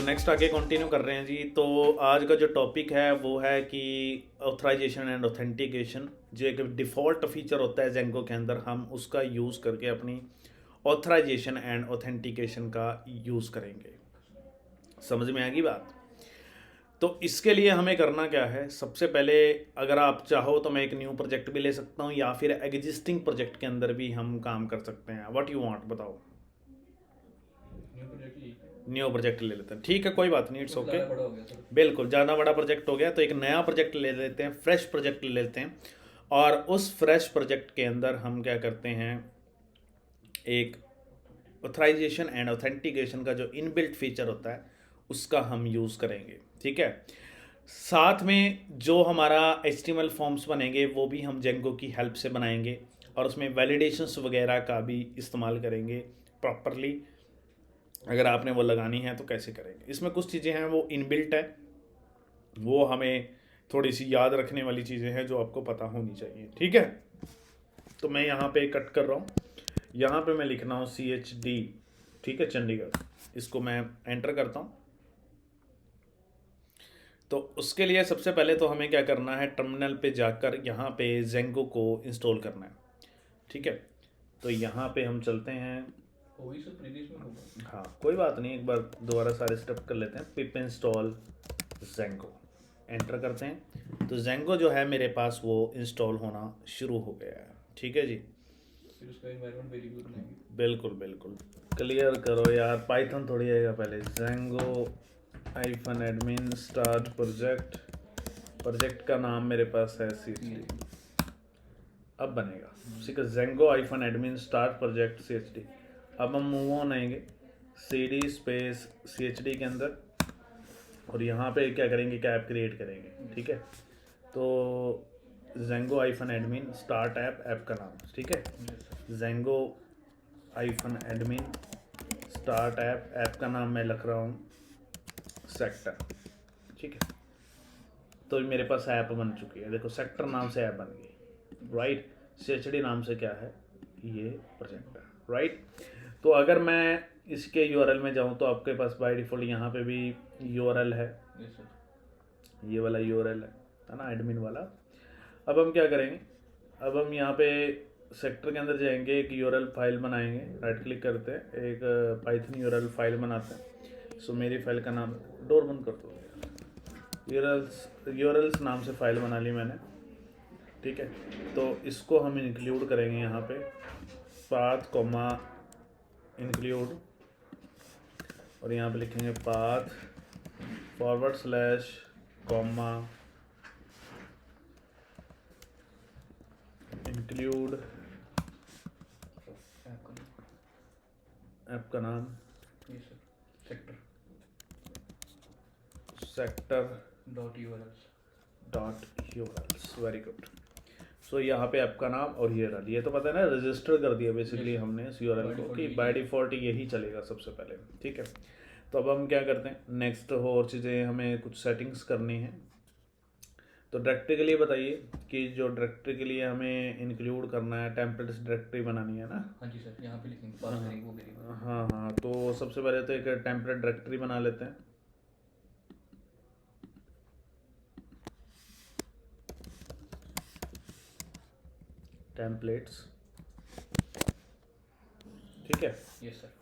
तो नेक्स्ट आगे कंटिन्यू कर रहे हैं जी। तो आज का जो टॉपिक है वो है कि ऑथराइजेशन एंड ऑथेंटिकेशन, जो एक डिफ़ॉल्ट फीचर होता है जेंगो के अंदर, हम उसका यूज़ करके अपनी ऑथराइजेशन एंड ऑथेंटिकेशन का यूज़ करेंगे। समझ में आएगी बात? तो इसके लिए हमें करना क्या है, सबसे पहले अगर आप चाहो तो मैं एक न्यू प्रोजेक्ट भी ले सकता हूँ या फिर एग्जिस्टिंग प्रोजेक्ट के अंदर भी हम काम कर सकते हैं। व्हाट यू वांट बताओ। न्यू प्रोजेक्ट ले लेते हैं, ठीक है, कोई बात नहीं, इट्स ओके। बड़ा हो गया सर। बिल्कुल, ज़्यादा बड़ा प्रोजेक्ट हो गया तो एक नया प्रोजेक्ट ले लेते हैं, फ्रेश प्रोजेक्ट ले लेते हैं। और उस फ्रेश प्रोजेक्ट के अंदर हम क्या करते हैं, एक ऑथराइजेशन एंड ऑथेंटिकेशन का जो इनबिल्ट फीचर होता है उसका हम यूज़ करेंगे। ठीक है, साथ में जो हमारा HTML फॉर्म्स बनेंगे वो भी हम जेंगो की हेल्प से बनाएंगे और उसमें वैलिडेशंस वगैरह का भी इस्तेमाल करेंगे प्रॉपरली। अगर आपने वो लगानी है तो कैसे करेंगे, इसमें कुछ चीज़ें हैं वो इनबिल्ट है, वो हमें थोड़ी सी याद रखने वाली चीज़ें हैं जो आपको पता होनी चाहिए। ठीक है, तो मैं यहाँ पे कट कर रहा हूँ, यहाँ पे मैं लिखना हूँ CHD, ठीक है, चंडीगढ़, इसको मैं एंटर करता हूँ। तो उसके लिए सबसे पहले तो हमें क्या करना है, टर्मिनल पे जाकर यहाँ पे जेंगो को इंस्टॉल करना है। ठीक है, तो यहाँ पे हम चलते हैं। वही सर प्रीवियस में होगा। हाँ कोई बात नहीं, एक बार दोबारा सारे स्टेप कर लेते हैं। पिप इंस्टॉल जेंगो, एंटर करते हैं। तो जेंगो जो है मेरे पास वो इंस्टॉल होना शुरू हो गया है। ठीक है जी, फिर उसका एनवायरनमेंट वेरिएबल बनाएंगे। बिल्कुल बिल्कुल, क्लियर करो यार, पाइथन थोड़ी आएगा पहले। Django iPhone admin start project, project का नाम मेरे पास है CHD, अब बनेगा ठीक है। Django iPhone admin start project CHD। अब हम मूव ऑन आएंगे CD स्पेस CHD के अंदर और यहाँ पे क्या करेंगे, क्या ऐप क्रिएट करेंगे। ठीक है, तो Django iPhone admin start app, app का नाम, ठीक है, Django iPhone admin start app, app का नाम मैं लिख रहा हूँ सेक्टर। ठीक है, तो मेरे पास ऐप बन चुकी है, देखो सेक्टर नाम से ऐप बन गई, राइट। CHD नाम से क्या है, ये प्रोजेक्ट है, राइट। तो अगर मैं इसके URL में जाऊँ तो आपके पास बाय डिफ़ॉल्ट यहाँ पे भी URL है, यस सर। ये वाला URL है ना, एडमिन वाला। अब हम क्या करेंगे, अब हम यहाँ पे सेक्टर के अंदर जाएंगे, एक URL फाइल बनाएंगे, राइट क्लिक करते हैं, एक पाइथन URL फाइल बनाते हैं। सो मेरी फाइल का नाम, डोर बंद कर दो, URLs नाम से फाइल बना ली मैंने। ठीक है, तो इसको हम इंक्लूड करेंगे यहाँ पे, पाथ कॉमा इंक्लूड, और यहाँ पे लिखेंगे path forward slash comma include app का नाम, yes sir. Sector sector dot URLs. Dot URLs, very good. So यहाँ पे ऐप का नाम और URL, ये तो पता है ना, रजिस्टर कर दिया बेसिकली Yes. हमने इस URL को कि बाय डिफ़ॉल्ट यही चलेगा सबसे पहले। ठीक है, तो अब हम क्या करते हैं, नेक्स्ट और चीज़ें हमें कुछ सेटिंग्स करनी है। तो डायरेक्टरी के लिए बताइए कि जो डायरेक्टरी के लिए हमें इंक्लूड करना है, टेम्पलेट्स डायरेक्टरी बनानी है ना। हाँ जी सर, यहाँ पे लिखेंगे पास करेंगे वो वेरिएबल। हाँ हाँ, तो सबसे पहले तो एक टेम्पलेट डायरेक्टरी बना लेते हैं। टेम्पलेट्स, ठीक है। Yes sir.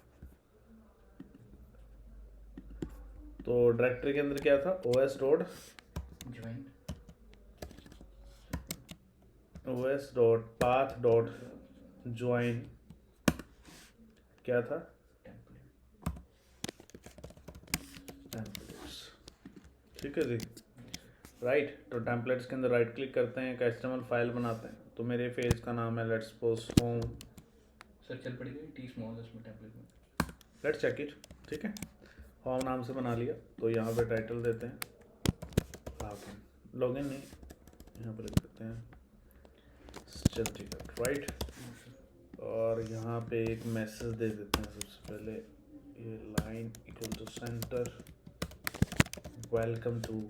तो डायरेक्टरी के अंदर क्या था, OS dot join OS dot path dot join, क्या था, टेम्पलेट्स। ठीक है जी, राइट। तो टेम्पलेट्स के अंदर राइट क्लिक करते हैं, एक HTML फाइल बनाते हैं। तो मेरे पेज का नाम है लेट्स सपोज होम, सर चल पड़ेगा टी स्मॉल उसमें टेम्पलेट में। लेट्स चेक इट, ठीक है। होम नाम से बना लिया, तो यहाँ पे टाइटल देते हैं लॉगिन नहीं, यहाँ पे लिख देते हैं चंडीगढ़, राइट। और यहाँ पे एक मैसेज दे देते हैं सबसे पहले, ये line equal to centre, welcome to,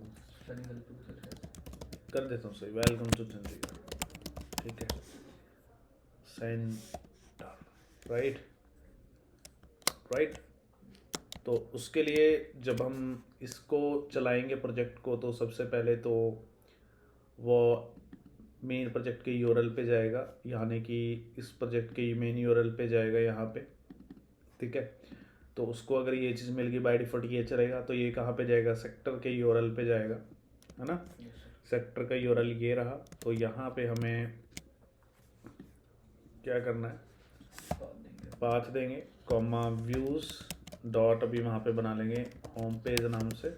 कर देता हूँ सही, वेलकम टू चंडीगढ़, ठीक है, सेंटर, राइट राइट। तो उसके लिए जब हम इसको चलाएंगे प्रोजेक्ट को, तो सबसे पहले तो वो मेन प्रोजेक्ट के यूआरएल पे जाएगा, यानी कि इस प्रोजेक्ट के मेन यूआरएल पे जाएगा यहाँ पे, ठीक है। तो उसको अगर ये चीज़ मिल गई, बाय डिफ़ॉल्ट ये चलेगा, तो ये कहाँ पे जाएगा, सेक्टर के यूआरएल पे जाएगा, है ना। सेक्टर का यूआरएल ये रहा। तो यहाँ पे हमें क्या करना है, पाथ देंगे, कॉमा व्यूज़ डॉट, अभी वहाँ पे बना लेंगे होम पेज नाम से,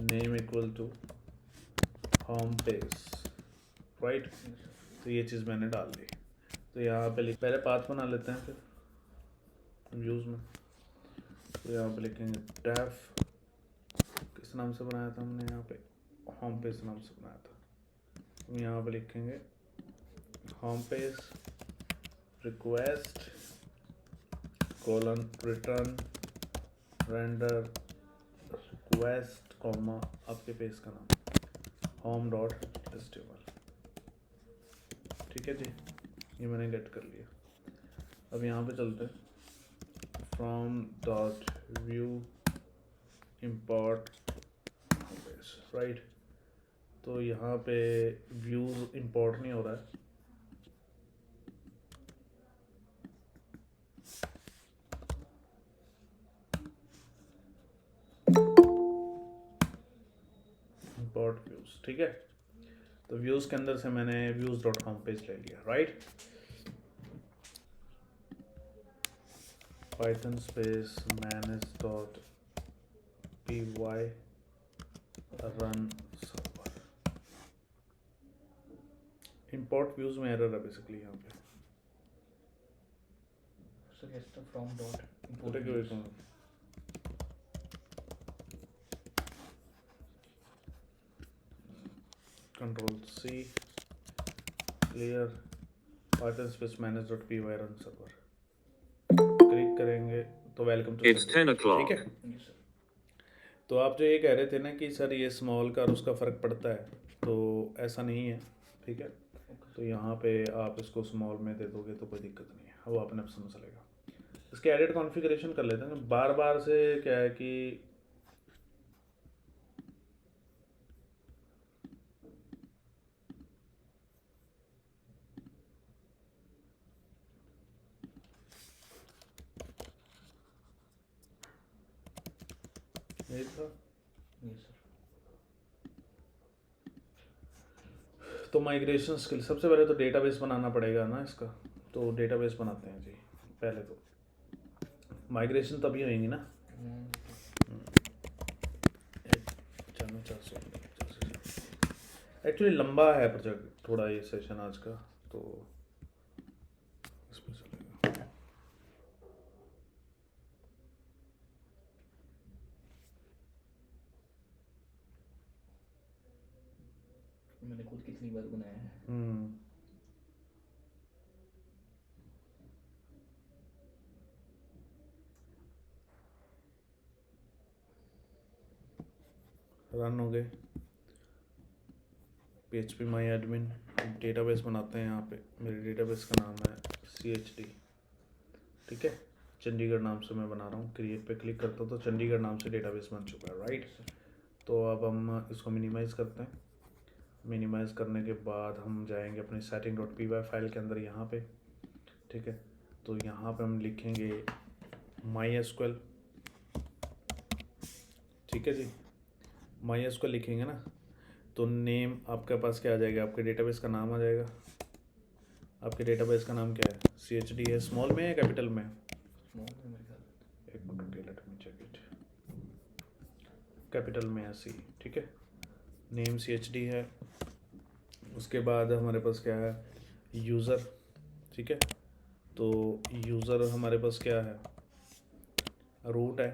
name equal to home page, right. तो ये चीज़ मैंने डाल दी। तो यहाँ पे पहले पाथ बना लेते हैं, फिर व्यूज़ में। तो यहाँ पे लिखेंगे डेफ, किस नाम से बनाया था हमने, यहाँ पे होम पेज नाम से बनाया था। तो यहाँ पे लिखेंगे home page request colon return render request comma आपके पेज का नाम होम डॉट html, ठीक है जी। ये मैंने गेट कर लिया। अब यहाँ पे चलते हैं, from dot view import page, right. तो यहाँ पे व्यू इम्पोर्ट नहीं हो रहा है, इम्पोर्ट व्यूज़, ठीक है। तो व्यूज़ के अंदर से मैंने व्यूज़ डॉट कॉम पेज ले लिया, right. Python space manage dot py run server. Import views में एरर है बेसिकली यहाँ पे। So yes, the from dot import Take views. Control C, clear, Python space manage dot py run server, click करेंगे तो welcome to, It's 10 o'clock. ठीक है। Yes, sir. तो आप जो ये कह रहे थे ना कि सर ये स्मॉल का और उसका फ़र्क पड़ता है, तो ऐसा नहीं है, ठीक है। तो यहाँ पे आप इसको स्मॉल में दे दोगे तो कोई दिक्कत नहीं है, वो अपने आप समझ लेगा। इसके एडिट कॉन्फ़िगरेशन कर लेते हैं। बार बार से क्या है कि यही था। Yes, sir. तो माइग्रेशन स्किल, सबसे पहले तो डेटाबेस बनाना पड़ेगा ना इसका। तो डेटाबेस बनाते हैं जी पहले। तो माइग्रेशन तभी होएंगी ना, एक्चुअली लंबा है प्रोजेक्ट थोड़ा ये सेशन आज का, तो इसमें चलेगा। मैंने खुद कितनी बार बनाया है। रन हो गए। PHP माई एडमिन डेटाबेस बनाते हैं। यहाँ पे मेरे डेटाबेस का नाम है CHD, ठीक है। चंडीगढ़ नाम से मैं बना रहा हूँ। क्रिएट पे क्लिक करता हूँ तो चंडीगढ़ नाम से डेटाबेस बन चुका है, राइट। तो अब हम इसको मिनिमाइज़ करते हैं। मिनिमाइज़ करने के बाद हम जाएंगे अपनी setting.py फाइल के अंदर यहाँ पे, ठीक है। तो यहाँ पे हम लिखेंगे MySQL, ठीक है जी। MySQL लिखेंगे ना, तो नेम आपके पास क्या आ जाएगा, आपके डेटाबेस का नाम आ जाएगा। आपके डेटाबेस का नाम क्या है, CHD है। स्मॉल में है कैपिटल में? Small है मेरे ख्याल में। एक minute, let me check it. Capital में है C, ठीक है। नेम CHD है। उसके बाद हमारे पास क्या है, यूज़र, ठीक है। तो यूज़र हमारे पास क्या है, रूट है।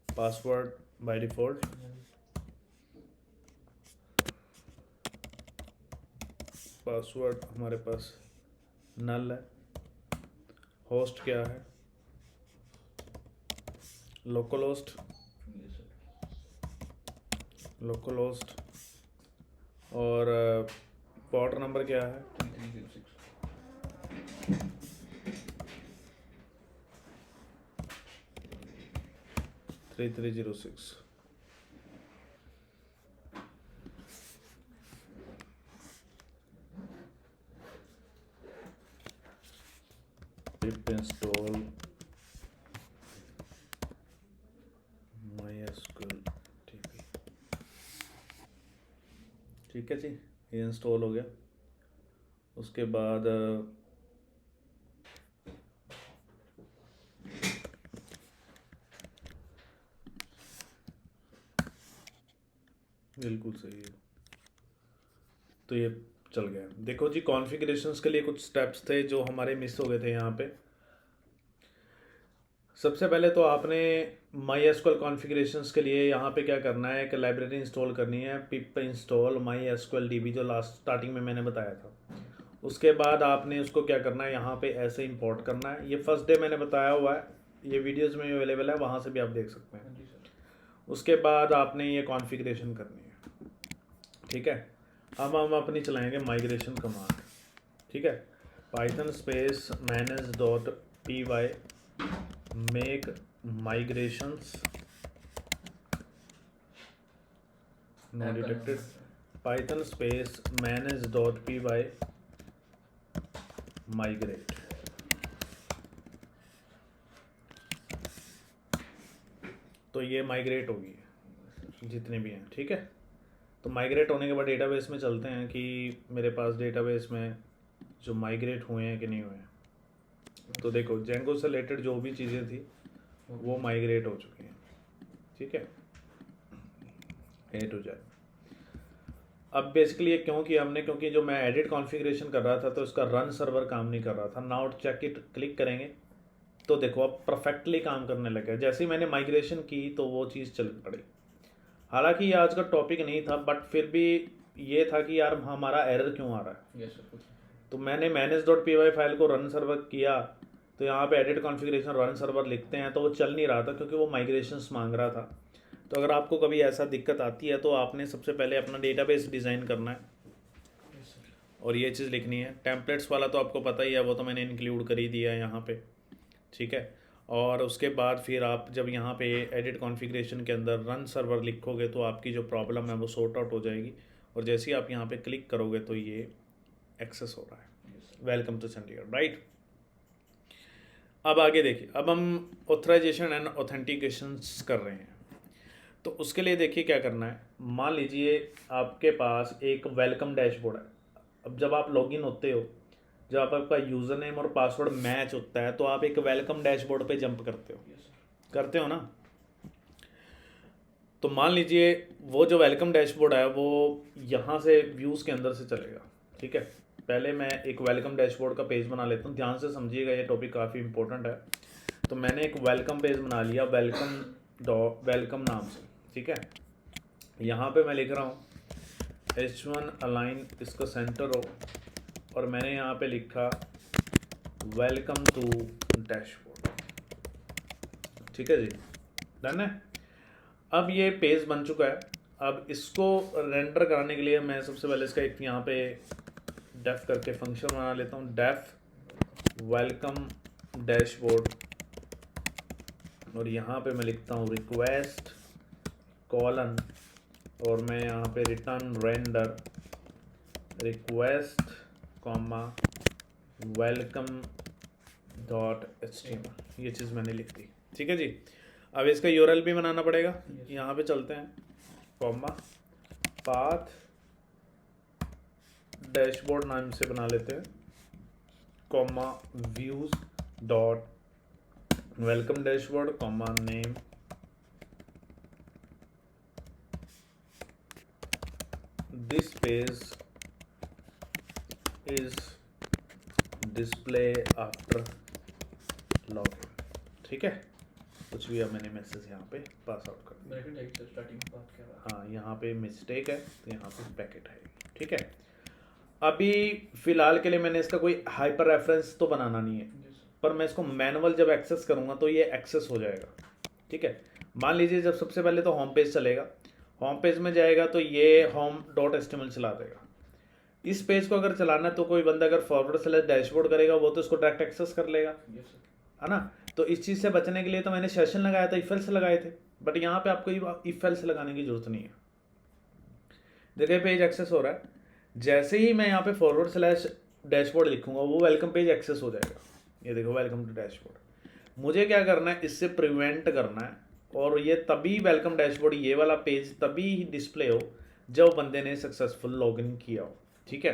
पासवर्ड बाय डिफ़ॉल्ट, पासवर्ड हमारे पास नल है। होस्ट क्या है, local host, Yes, sir. Local host. और पोर्ट नंबर क्या है, 3306. 3306 pip install MySQL DB। ठीक है जी, ये इंस्टॉल हो गया। उसके बाद बिल्कुल सही है, तो ये चल गया। देखो जी, कॉन्फ़िगरेशंस के लिए कुछ स्टेप्स थे जो हमारे मिस हो गए थे यहाँ पे। सबसे पहले तो आपने MySQL कॉन्फ़िगरेशंस के लिए यहाँ पे क्या करना है, एक लाइब्रेरी इंस्टॉल करनी है, पिप इंस्टॉल MySQL DB, जो लास्ट स्टार्टिंग में मैंने बताया था। उसके बाद आपने उसको क्या करना है, यहाँ पे ऐसे इंपोर्ट करना है। ये फर्स्ट डे मैंने बताया हुआ है, ये वीडियोज़ में अवेलेबल है, वहाँ से भी आप देख सकते हैं। हाँ जी सर। उसके बाद आपने ये कॉन्फ़िगरेशन करनी है, ठीक है। अब हम अपनी चलाएंगे माइग्रेशन कमांड, ठीक है। Python space manage.py make migrations no detected. Python space manage.py migrate. तो ये माइग्रेट होगी जितने भी हैं, ठीक है। तो माइग्रेट होने के बाद डेटाबेस में चलते हैं कि मेरे पास डेटाबेस में जो माइग्रेट हुए हैं कि नहीं हुए हैं। तो देखो, जेंगो से रिलेटेड जो भी चीज़ें थी वो माइग्रेट हो चुकी हैं, ठीक है, A to Z। अब बेसिकली ये क्यों किया हमने, क्योंकि जो मैं एडिट कॉन्फ़िगरेशन कर रहा था तो उसका रन सर्वर काम नहीं कर रहा था। नाउ चेक इट क्लिक करेंगे तो देखो अब परफेक्टली काम करने लगा। जैसे ही मैंने माइग्रेशन की तो वो चीज़ चल पड़ी। हालांकि ये आज का टॉपिक नहीं था, बट फिर भी ये था कि यार हमारा एरर क्यों आ रहा है। Yes sir. तो मैंने manage.py फाइल को रन सर्वर किया, तो यहाँ पे एडिट कॉन्फ़िगरेशन रन सर्वर लिखते हैं तो वो चल नहीं रहा था क्योंकि वो माइग्रेशंस मांग रहा था। तो अगर आपको कभी ऐसा दिक्कत आती है तो आपने सबसे पहले अपना डेटाबेस डिज़ाइन करना है यस सर। और ये चीज़ लिखनी है। टेम्पलेट्स वाला तो आपको पता ही है, वो तो मैंने इंक्लूड कर ही दिया है यहाँ पे, ठीक है। और उसके बाद फिर आप जब यहाँ पे एडिट कॉन्फ़िगरेशन के अंदर रन सर्वर लिखोगे तो आपकी जो प्रॉब्लम है वो सॉर्ट आउट हो जाएगी। और जैसे ही आप यहाँ पे क्लिक करोगे तो ये एक्सेस हो रहा है। Yes sir. Welcome to Chandigarh, right. अब आगे देखिए, अब हम ऑथराइजेशन एंड ऑथेंटिकेशंस कर रहे हैं। तो उसके लिए देखिए क्या करना है। मान लीजिए आपके पास एक वेलकम डैशबोर्ड है। अब जब आप लॉगिन होते हो, जब आपका यूज़र नेम और पासवर्ड मैच होता है तो आप एक वेलकम डैशबोर्ड पे जंप करते हो, यस सर। करते हो ना। तो मान लीजिए वो जो वेलकम डैशबोर्ड है वो यहाँ से व्यूज़ के अंदर से चलेगा, ठीक है। पहले मैं एक वेलकम डैशबोर्ड का पेज बना लेता हूँ, ध्यान से समझिएगा, ये टॉपिक काफ़ी इंपॉर्टेंट है। तो मैंने एक वेलकम पेज बना लिया वेलकम नाम से, ठीक है। यहाँ पे मैं लिख रहा हूँ H1 अलाइन, इसका सेंटर हो, और मैंने यहाँ पे लिखा वेलकम टू डैशबोर्ड, ठीक है जी, डन है। अब ये पेज बन चुका है। अब इसको रेंडर कराने के लिए मैं सबसे पहले इसका एक यहाँ पे डेफ करके फंक्शन बना लेता हूँ, डेफ वेलकम डैशबोर्ड, और यहाँ पे मैं लिखता हूँ रिक्वेस्ट कॉलन, और मैं यहाँ पे return render request comma welcome dot HTML, ये चीज़ मैंने लिख दी, ठीक है जी। अब इसका URL भी बनाना पड़ेगा। यहाँ पे चलते हैं, कॉमा पाथ डैशबोर्ड नाम से बना लेते हैं, comma views dot welcome dashboard, comma name this page is display after login, ठीक है। कुछ भी अब मैंने मैसेज यहाँ पे पास आउट कर दिया। ब्रैकेट है सर, स्टार्टिंग में बात कर रहा हाँ, यहाँ पे मिस्टेक है तो यहाँ पे ब्रैकेट है, ठीक है। अभी फ़िलहाल के लिए मैंने इसका कोई हाइपर रेफरेंस तो बनाना नहीं है, है। यस पर मैं इसको मैनुअल जब एक्सेस करूँगा तो ये एक्सेस हो जाएगा, ठीक है। मान लीजिए जब सबसे पहले तो होम पेज चलेगा, होम पेज में जाएगा तो ये home.html चला देगा। इस पेज को अगर चलाना है तो कोई बंदा अगर फॉरवर्ड/ डैशबोर्ड करेगा वो तो इसको डायरेक्ट एक्सेस कर लेगा, यस सर। है ना। तो इस चीज़ से बचने के लिए तो मैंने सेशन लगाया था, इफ एल्स लगाए थे, बट यहाँ पे आपको इफ एल्स लगाने की जरूरत नहीं है। देखिए पेज एक्सेस हो रहा है, जैसे ही मैं यहाँ पे फॉरवर्ड स्लैश डैशबोर्ड लिखूंगा वो वेलकम पेज एक्सेस हो जाएगा। ये देखो वेलकम टू डैशबोर्ड। मुझे क्या करना है, इससे प्रिवेंट करना है, और ये तभी वेलकम डैशबोर्ड ये वाला पेज तभी डिस्प्ले हो जब बंदे ने सक्सेसफुल लॉगिन किया हो। ठीक है,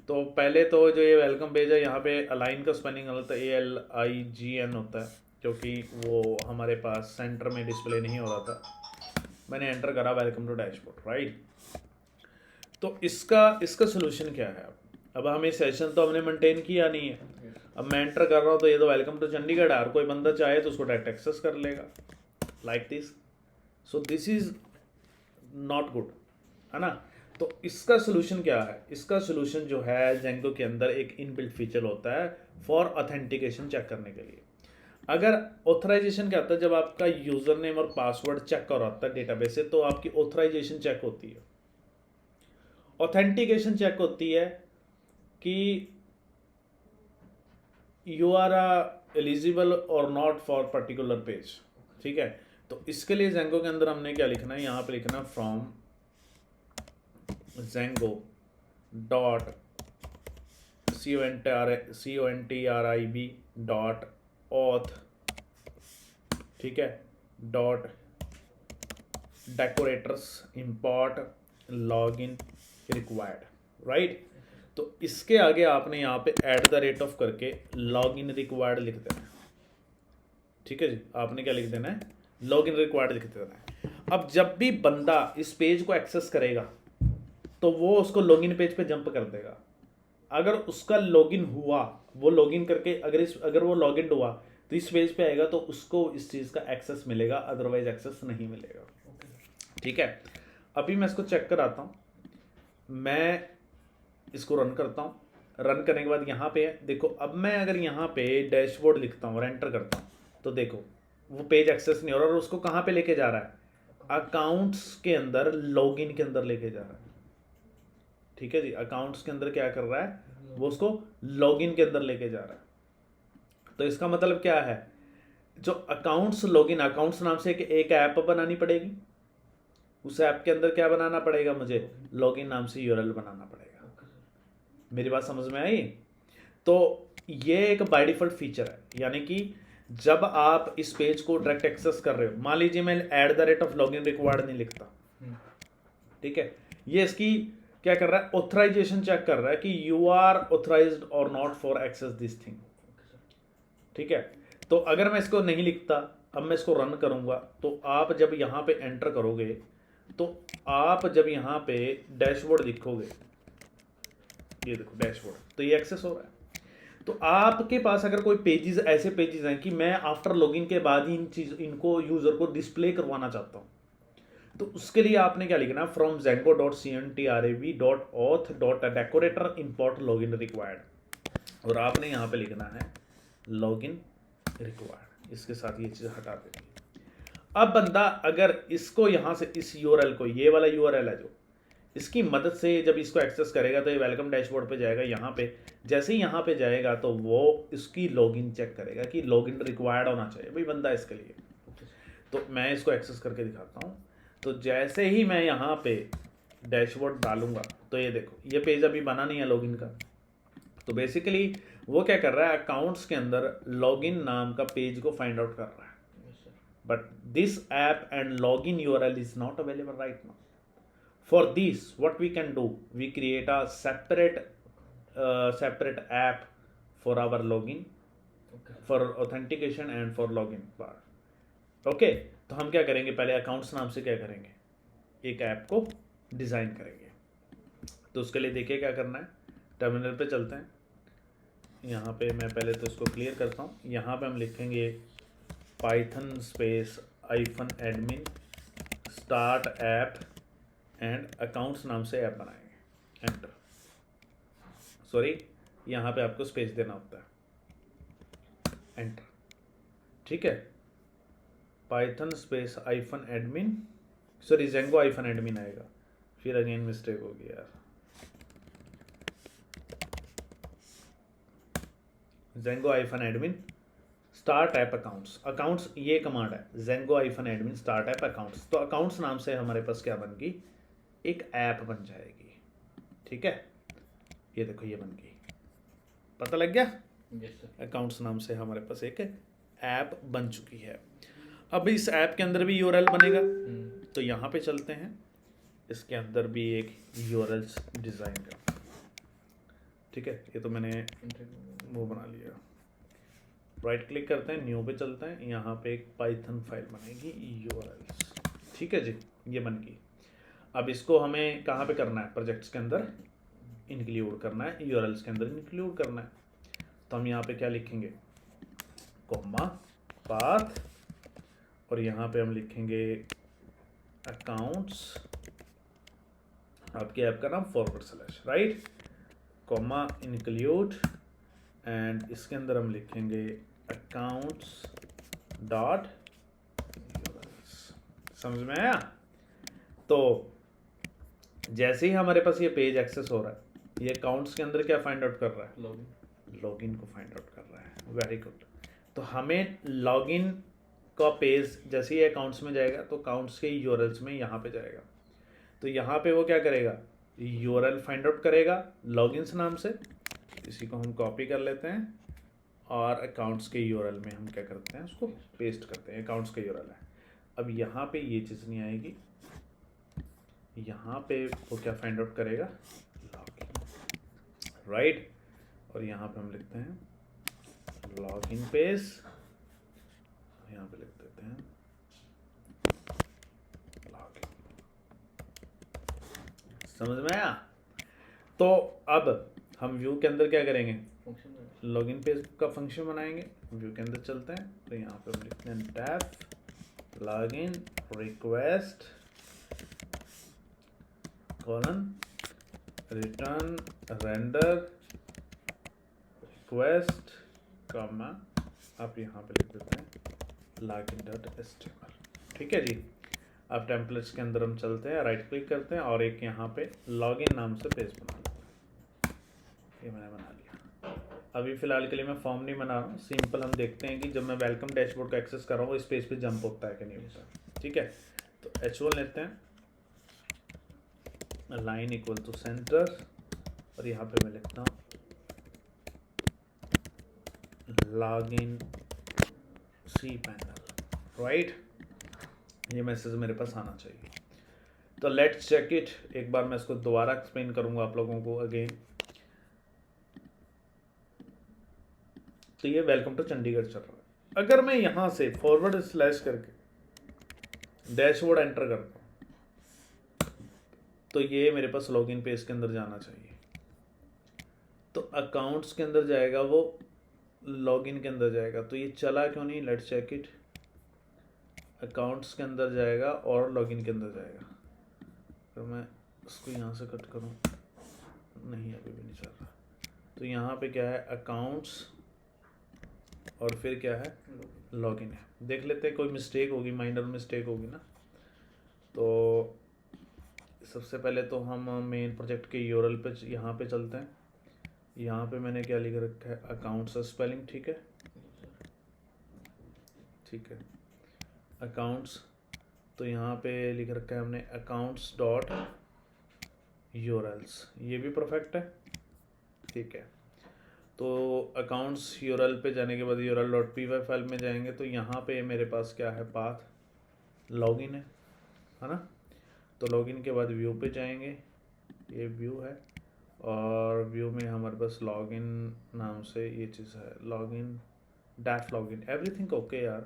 तो पहले तो जो ये वेलकम पेज है यहाँ पे अलाइन का स्पेलिंग गलत है, ALIGN होता है, क्योंकि वो हमारे पास सेंटर में डिस्प्ले नहीं हो रहा था। मैंने एंटर करा वेलकम टू डैशबोर्ड, राइट। तो इसका सोल्यूशन क्या है? अब हमें सेशन तो हमने मेंटेन किया नहीं है, अब मैं एंटर कर रहा हूँ तो ये तो वेलकम टू चंडीगढ़ है, कोई बंदा चाहे तो उसको डायरेक्ट एक्सेस कर लेगा like this. So this is not good, है ना। तो इसका सोल्यूशन क्या है? इसका सोल्यूशन जो है जेंगो के अंदर एक इनबिल्ट फीचर होता है फॉर ऑथेंटिकेशन चेक करने के लिए। अगर ऑथराइजेशन क्या होता है, जब आपका यूजर नेम और पासवर्ड चेक कराता है डेटाबेस से, तो आपकी ऑथराइजेशन चेक होती है। ऑथेंटिकेशन चेक होती है कि यू आर एलिजिबल और नॉट फॉर पर्टिकुलर पेज। ठीक है, तो इसके लिए जेंगो के अंदर हमने क्या लिखना है, यहाँ पे लिखना from Django dot contrib dot auth, ठीक है, dot decorators import login required, right. तो इसके आगे आपने यहाँ पे @ करके लॉगिन रिक्वायर्ड लिख देना है। ठीक है जी, आपने क्या लिख देना है, लॉगिन रिक्वायर्ड लिख देना है। अब जब भी बंदा इस पेज को एक्सेस करेगा तो वो उसको लॉगिन पेज पे जंप कर देगा। अगर उसका लॉगिन हुआ, वो लॉगिन करके अगर वो लॉगिन हुआ तो इस पेज पे आएगा तो उसको इस चीज़ का एक्सेस मिलेगा, अदरवाइज एक्सेस नहीं मिलेगा। ठीक है, अभी मैं इसको चेक कराता हूँ। मैं इसको रन करता हूँ, रन करने के बाद यहाँ पे देखो, अब मैं अगर यहाँ पे डैशबोर्ड लिखता हूँ और एंटर करता हूँ तो देखो वो पेज एक्सेस नहीं हो रहा, और उसको कहाँ पे लेके जा रहा है, अकाउंट्स के अंदर लॉगिन के अंदर लेके जा रहा है। ठीक है जी, अकाउंट्स के अंदर क्या कर रहा है, वो उसको लॉगिन के अंदर लेके जा रहा है। तो इसका मतलब क्या है, जो अकाउंट्स लॉगिन, अकाउंट्स नाम से एक ऐप बनानी पड़ेगी, उस ऐप के अंदर क्या बनाना पड़ेगा, मुझे लॉगिन नाम से यूआरएल बनाना पड़ेगा। मेरी बात समझ में आई? तो ये एक बाय डिफॉल्ट फीचर है, यानी कि जब आप इस पेज को डायरेक्ट एक्सेस कर रहे हो, मान लीजिए मैं @login रिक्वायर्ड नहीं लिखता, ठीक है, ये इसकी क्या कर रहा है, ऑथराइजेशन चेक कर रहा है कि यू आर ऑथराइज्ड और not for access this thing. ठीक है, तो अगर मैं इसको नहीं लिखता, अब मैं इसको रन करूंगा, तो आप जब यहाँ पे एंटर करोगे, तो आप जब यहाँ पे डैशबोर्ड लिखोगे, ये देखो डैशबोर्ड, तो ये एक्सेस हो रहा है। तो आपके पास अगर कोई पेजेस, ऐसे पेजेस हैं कि मैं आफ्टर लॉगिन के बाद ही इनको यूजर को डिस्प्ले करवाना चाहता हूँ, तो उसके लिए आपने क्या लिखना है, from zengo.contrib.auth.decorator import login required, और आपने यहाँ पे लिखना है लॉगिन रिक्वायर्ड। इसके साथ ये चीज़ हटा देंगे। अब बंदा अगर इसको यहाँ से इस यूआरएल को, ये वाला यूआरएल है जो, इसकी मदद से जब इसको एक्सेस करेगा तो ये वेलकम डैशबोर्ड पे जाएगा। यहाँ पे जैसे ही यहाँ पे जाएगा तो वो इसकी लॉगिन चेक करेगा कि लॉगिन रिक्वायर्ड होना चाहिए भाई बंदा इसके लिए। तो मैं इसको एक्सेस करके दिखाता हूँ। तो जैसे ही मैं यहाँ पे डैशबोर्ड डालूंगा तो ये देखो, ये पेज अभी बना नहीं है लॉगिन का। तो बेसिकली वो क्या कर रहा है, अकाउंट्स के अंदर लॉगिन नाम का पेज को फाइंड आउट कर रहा है, but this app and login URL is not available right now. For this, what we can do, we create a separate app for our login, for authentication and for login part. Okay, तो हम क्या करेंगे, पहले accounts नाम से क्या करेंगे, एक ऐप को डिज़ाइन करेंगे। तो उसके लिए देखिए क्या करना है, टर्मिनल पे चलते हैं। यहाँ पे मैं पहले तो इसको क्लियर करता हूँ। यहाँ पे हम लिखेंगे python space -admin start app and accounts नाम से ऐप बनाएंगे, एंटर। सॉरी, यहाँ पे आपको स्पेस देना होता है, एंटर। ठीक है, python space -admin, sorry Django -admin आएगा, फिर अगेन मिस्टेक होगी यार, Django -admin start app accounts. Accounts ये कमांड है Django -admin start app accounts. तो अकाउंट्स नाम से हमारे पास क्या बन गई, एक ऐप बन जाएगी। ठीक है, ये देखो ये बन गई, पता लग गया। Yes sir. अकाउंट्स नाम से हमारे पास एक ऐप बन चुकी है। अब इस ऐप के अंदर भी यूआरएल बनेगा, तो यहाँ पे चलते हैं, इसके अंदर भी एक यूआरएल डिज़ाइन करते हैं। ठीक है, ये तो मैंने वो बना लिया। राइट क्लिक करते हैं, न्यू पे चलते हैं, यहाँ पे एक पाइथन फाइल बनेगी यूआरएल्स। ठीक है जी, ये बन गई। अब इसको हमें कहाँ पे करना है, प्रोजेक्ट्स के अंदर इंक्लूड करना है, यूआरएल्स के अंदर इंक्लूड करना है। तो हम यहाँ पे क्या लिखेंगे, कॉमा पाथ, और यहाँ पे हम लिखेंगे अकाउंट्स, आपके ऐप का नाम / राइट, कॉमा इंक्लूड, एंड इसके अंदर हम लिखेंगे अकाउंट्स डॉट यूआरएल्स। समझ में आया। तो जैसे ही हमारे पास ये पेज एक्सेस हो रहा है, ये अकाउंट्स के अंदर क्या फाइंड आउट कर रहा है, लॉगिन को फाइंड आउट कर रहा है। Very good. तो हमें लॉगिन का पेज जैसे ही अकाउंट्स में जाएगा तो अकाउंट्स के यूआरएल्स में यहाँ पे जाएगा। तो यहाँ पे वो क्या करेगा, यूआरएल फाइंड आउट करेगा लॉगिन्स नाम से। इसी को हम कॉपी कर लेते हैं और अकाउंट्स के यूआरएल में हम क्या करते हैं, उसको पेस्ट करते हैं। अकाउंट्स का यूआरएल है। अब यहाँ पे ये चीज़ नहीं आएगी, यहाँ पे वो क्या फाइंड आउट करेगा, लॉगिन, राइट। और यहाँ पे हम लिखते हैं लॉगिन पेज, यहाँ पे लिख देते हैं लॉगिन। समझ में आया। तो अब हम व्यू के अंदर क्या करेंगे, लॉगिन पेज का फंक्शन बनाएंगे। व्यू के अंदर चलते हैं, तो यहाँ पे हम लिखते हैं def login request colon return render request comma, आप यहाँ पे लिख देते हैं login.html। ठीक है जी। अब टेम्पलेट्स के अंदर हम चलते हैं, राइट क्लिक करते हैं और एक यहाँ पे लॉगिन नाम से पेज बना लेते हैं। ये मैंने बना लिया। अभी फ़िलहाल के लिए मैं फॉर्म नहीं बना रहा हूँ, सिंपल हम देखते हैं कि जब मैं वेलकम डैशबोर्ड का एक्सेस कर रहा हूँ इस पेज पे जंप होता है कि नहीं होता। ठीक है, तो H1 लेते हैं, लाइन इक्वल टू सेंटर, और यहाँ पे मैं लिखता हूँ लॉगिन cpanel, राइट। ये मैसेज मेरे पास आना चाहिए। तो लेट्स चेक इट। एक बार मैं इसको दोबारा एक्सप्लेन करूंगा आप लोगों को अगेन। तो ये वेलकम टू चंडीगढ़ चल रहा है। अगर मैं यहाँ से / करके डैशबोर्ड एंटर करता हूँ तो ये मेरे पास लॉगिन पेज के अंदर जाना चाहिए। तो अकाउंट्स के अंदर जाएगा, वो लॉगिन के अंदर जाएगा। तो ये चला क्यों नहीं, लेट्स चेक इट। अकाउंट्स के अंदर जाएगा और लॉगिन के अंदर जाएगा। तो मैं इसको यहाँ से कट करूँ, नहीं अभी भी नहीं चल रहा। तो यहाँ पे क्या है, अकाउंट्स और फिर क्या है, लॉगिन है। देख लेते हैं कोई मिस्टेक होगी, माइनर मिस्टेक होगी ना। तो सबसे पहले तो हम मेन प्रोजेक्ट के यूआरएल पे यहाँ पे चलते हैं। यहाँ पे मैंने क्या लिख रखा है, अकाउंट्स स्पेलिंग, ठीक है, ठीक है, अकाउंट्स। तो यहाँ पे लिख रखा है हमने अकाउंट्स डॉट यूआरएल्स, ये भी परफेक्ट है, ठीक है। तो अकाउंट्स यूआरएल पे जाने के बाद url.py फाइल में जाएंगे, तो यहाँ पे मेरे पास क्या है, पाथ लॉगिन है ना। तो लॉगिन के बाद व्यू पे जाएंगे, ये व्यू है, और व्यू में हमारे पास लॉगिन नाम से ये चीज़ है, लॉगिन डैफ लॉगिन, एवरीथिंग ओके यार।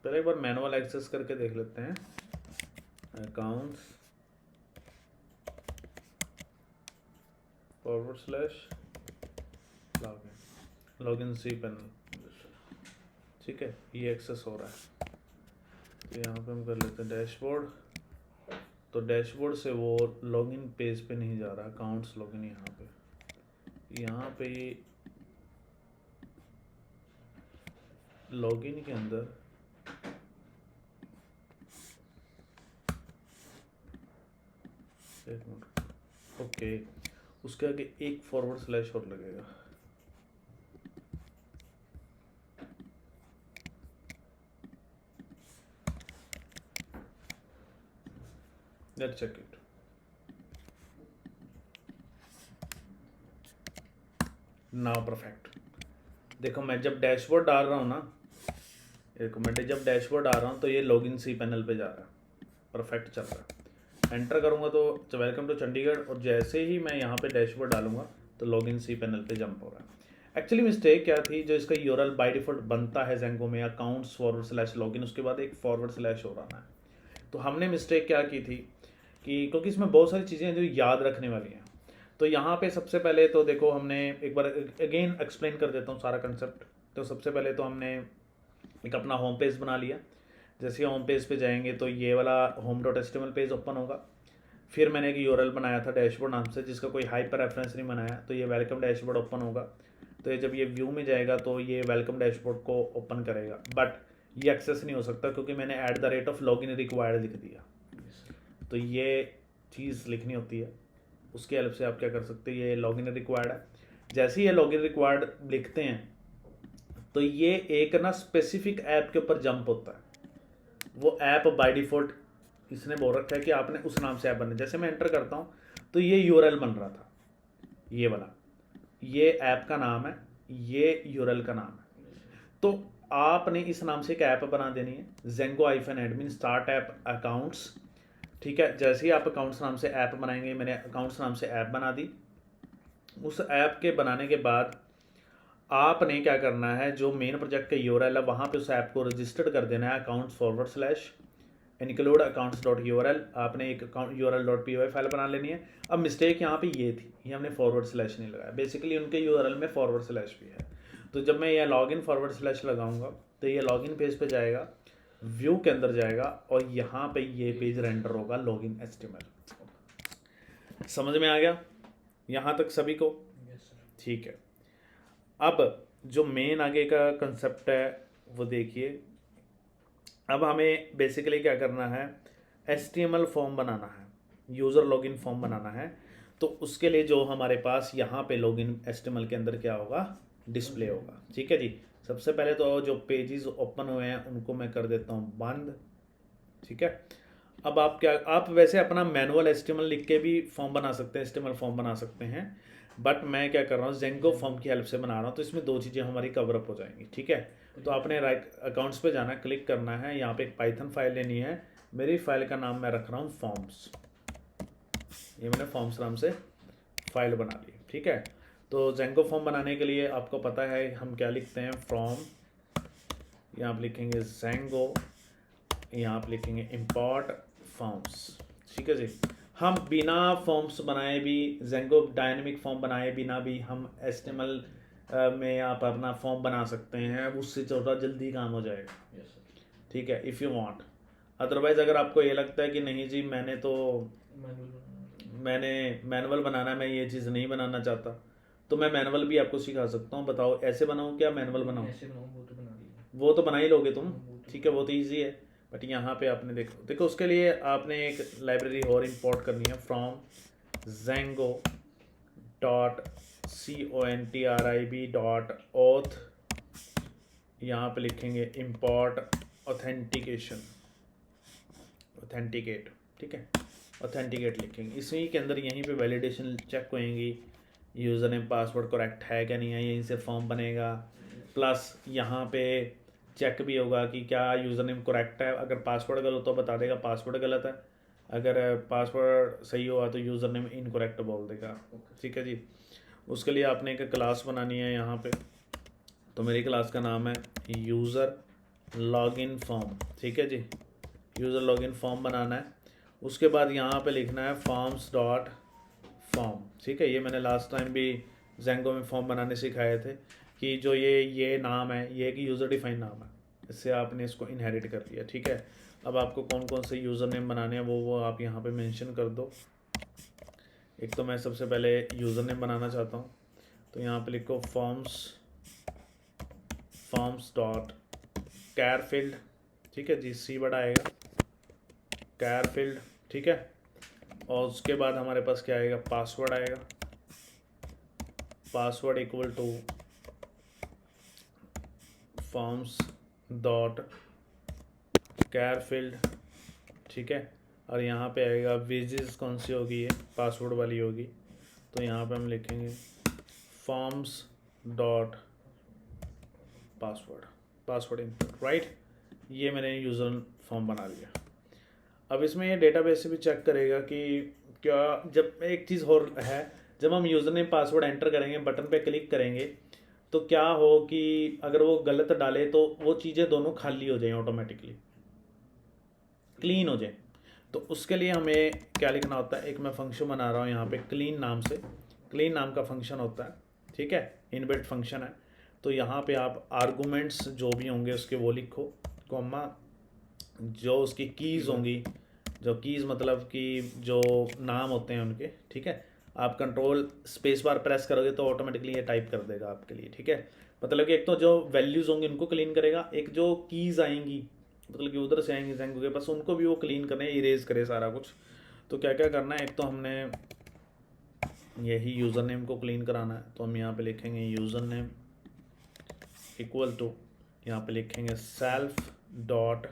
पहले एक बार मैनुअल एक्सेस करके देख लेते हैं। अकाउंट्स / लॉगिन cpanel, ठीक है, ये एक्सेस हो रहा है। तो यहाँ पे हम कर लेते हैं डैशबोर्ड। तो डैशबोर्ड से वो लॉगिन पेज पे नहीं जा रहा, अकाउंट्स लॉगिन यहाँ पे लॉगिन के अंदर एक मिनट, ओके, उसके आगे एक / और लगेगा। Let's check it. Now perfect. देखो मैं जब डैशबोर्ड डाल रहा हूँ ना, देखो मैं जब डैशबोर्ड डाल रहा हूँ तो ये लॉगिन सी पैनल पे जा रहा है, परफेक्ट चल रहा है। एंटर करूँगा तो वेलकम टू चंडीगढ़, और जैसे ही मैं यहाँ पे डैशबोर्ड डालूंगा तो लॉगिन सी पैनल पे जंप हो रहा है। एक्चुअली मिस्टेक क्या थी, जो इसका यूआरएल बाय डिफॉल्ट बनता है जेंगो में accounts/login, उसके बाद एक / हो रहा है। तो हमने मिस्टेक क्या की थी कि क्योंकि इसमें बहुत सारी चीज़ें जो याद रखने वाली हैं, तो यहाँ पे सबसे पहले तो देखो हमने एक बार अगेन एक्सप्लेन कर देता हूँ सारा कंसेप्ट। तो सबसे पहले तो हमने एक अपना होम पेज बना लिया। जैसे होम पेज पे जाएंगे तो ये वाला home.html पेज ओपन होगा। फिर मैंने एक यूआरएल बनाया था डैशबोर्ड नाम से, जिसका कोई हाइपर रेफरेंस नहीं बनाया, तो ये वेलकम डैशबोर्ड ओपन होगा। तो ये जब ये व्यू में जाएगा तो ये वेलकम डैशबोर्ड को ओपन करेगा, बट ये एक्सेस नहीं हो सकता क्योंकि मैंने @login रिक्वायर्ड लिख दिया। तो ये चीज़ लिखनी होती है, उसकी हेल्प से आप क्या कर सकते हैं, ये लॉगिन रिक्वायर्ड है। जैसे ही ये लॉगिन रिक्वायर्ड लिखते हैं तो ये एक ना स्पेसिफिक ऐप के ऊपर जंप होता है। वो ऐप बाय डिफ़ॉल्ट इसने बोल रखा है कि आपने उस नाम से ऐप बनना। जैसे मैं एंटर करता हूँ तो ये यूआरएल बन रहा था, ये वाला, ये ऐप का नाम है, ये यूआरएल का नाम है। तो आपने इस नाम से एक ऐप बना देनी है, Zengo-admin स्टार्ट ऐप अकाउंट्स। ठीक है, जैसे ही आप अकाउंट्स नाम से ऐप बनाएंगे, मैंने अकाउंट्स नाम से ऐप बना दी। उस ऐप के बनाने के बाद आपने क्या करना है, जो मेन प्रोजेक्ट का यूआरएल है वहाँ पे उस ऐप को रजिस्टर्ड कर देना है accounts/include accounts.url। आपने एक अकाउंट url.py फाइल बना लेनी है। अब मिस्टेक यहाँ पे ये थी, ये हमने / नहीं लगाया, बेसिकली उनके यूआरएल में / भी है। तो जब मैं ये लॉगिन / लगाऊंगा तो ये लॉगिन पेज पे जाएगा, व्यू के अंदर जाएगा और यहाँ पे ये पेज रेंडर होगा लॉगिन HTML। समझ में आ गया यहाँ तक सभी को? Yes sir. ठीक है, अब जो मेन आगे का कंसेप्ट है वो देखिए। अब हमें बेसिकली क्या करना है, HTML फॉर्म बनाना है, यूज़र लॉगिन फॉर्म बनाना है। तो उसके लिए जो हमारे पास यहाँ पे लॉगिन HTML के अंदर क्या होगा, डिस्प्ले होगा। ठीक है जी, सबसे पहले तो जो पेजेस ओपन हुए हैं उनको मैं कर देता हूँ बंद। ठीक है, अब आप वैसे अपना मैनुअल HTML लिख के भी फॉर्म बना सकते हैं, HTML फॉर्म बना सकते हैं, बट मैं क्या कर रहा हूँ, Zengo फॉर्म की हेल्प से बना रहा हूँ। तो इसमें दो चीज़ें हमारी कवर अप हो जाएंगी। ठीक है, तो आपने राइट अकाउंट्स पे जाना है, क्लिक करना है, यहाँ पे एक पाइथन फाइल लेनी है। मेरी फाइल का नाम मैं रख रहा हूँ फॉर्म्स। ये मैंने फॉर्म्स नाम से फाइल बना ली। ठीक है, तो Zengo फॉर्म बनाने के लिए आपको पता है हम क्या लिखते हैं, फ्रॉम, यहाँ आप लिखेंगे Zengo, यहाँ आप लिखेंगे import फॉर्म्स। ठीक है जी, हम बिना फॉर्म्स बनाए भी, Zengo डायनेमिक फॉर्म बनाए बिना भी हम HTML में आप अपना फॉर्म बना सकते हैं, उससे थोड़ा जल्दी काम हो जाएगा। Yes sir. ठीक है, इफ़ यू वांट। अदरवाइज़ अगर आपको ये लगता है कि नहीं जी मैंने मैनुअल बनाना है, मैं ये चीज़ नहीं बनाना चाहता, तो मैं मैनुअल भी आपको सिखा सकता हूँ। बताओ ऐसे बनाऊँ क्या मैनुअल बनाऊँ? ऐसे बनाओ, वो तो बना लिया। वो तो बना ही लोगे तुम। वो तो- ठीक है, वो तो ईजी है, बट यहाँ पे आपने देखो उसके लिए आपने एक लाइब्रेरी और इंपोर्ट करनी है, फ्रॉम Zengo.contrib.auth। यहाँ पे लिखेंगे import ऑथेंटिकेट। ठीक है, ऑथेंटिकेट लिखेंगे, इसी के अंदर यहीं पे वैलिडेशन चेक होएंगी, यूज़र नेम पासवर्ड करेक्ट है क्या नहीं है, यहीं से फॉर्म बनेगा। प्लस यहाँ पे चेक भी होगा कि क्या यूज़र नेम करेक्ट है, अगर पासवर्ड गलत हो बता देगा पासवर्ड गलत है, अगर पासवर्ड सही हुआ तो यूज़र नेम इनकरेक्ट बोल देगा। ठीक है जी, उसके लिए आपने एक क्लास बनानी है यहाँ पे। तो मेरी क्लास का नाम है यूज़र लॉगिन फॉर्म। ठीक है जी, यूज़र लॉगिन फॉर्म बनाना है। उसके बाद यहाँ पे लिखना है forms.form। ठीक है, ये मैंने लास्ट टाइम भी Zengo में फॉर्म बनाने सिखाए थे कि जो ये नाम है, ये एक यूज़र डिफाइन नाम है, इससे आपने इसको इनहेरिट कर लिया। ठीक है, अब आपको कौन कौन से यूज़र नेम बनाने हैं वो आप यहाँ पे मेंशन कर दो। एक तो मैं सबसे पहले यूज़र नेम बनाना चाहता हूँ, तो यहाँ पे लिखो forms.charField। ठीक है जी, C बड़ा आएगा, charField। ठीक है, और उसके बाद हमारे पास क्या आएगा, पासवर्ड आएगा, पासवर्ड इक्वल टू forms.charField। ठीक है, और यहाँ पे आएगा वेजेस कौन सी होगी, ये पासवर्ड वाली होगी, तो यहाँ पे हम लिखेंगे forms dot password input, right. ये मैंने यूज़र फॉर्म बना लिया। अब इसमें ये डेटाबेस से भी चेक करेगा कि क्या, जब एक चीज़ और है, जब हम यूज़र नेम पासवर्ड एंटर करेंगे, बटन पे क्लिक करेंगे, तो क्या हो कि अगर वो गलत डाले तो वो चीज़ें दोनों खाली हो जाएं, ऑटोमेटिकली क्लीन हो जाए। तो उसके लिए हमें क्या लिखना होता है, एक मैं फंक्शन बना रहा हूँ यहाँ पे क्लीन नाम से, क्लीन नाम का फंक्शन होता है, ठीक है, इनबिल्ट फंक्शन है। तो यहाँ पे आप आर्गूमेंट्स जो भी होंगे उसके वो लिखो, कॉमा जो उसकी कीज़ होंगी, जो कीज़ मतलब कि जो नाम होते हैं उनके, ठीक है, आप कंट्रोल स्पेस बार प्रेस करोगे तो ऑटोमेटिकली ये टाइप कर देगा आपके लिए, ठीक है। मतलब कि एक तो जो वैल्यूज़ होंगी उनको क्लीन करेगा, एक जो कीज़ आएंगी मतलब कि उधर से आएंगे जेंगो के पास, उनको भी वो क्लीन करने, इरेज करे सारा कुछ। तो क्या क्या करना है, एक तो हमने यही यूज़र नेम को क्लीन कराना है, तो हम यहाँ पे लिखेंगे यूज़र नेम इक्वल टू, यहाँ पे लिखेंगे सेल्फ डॉट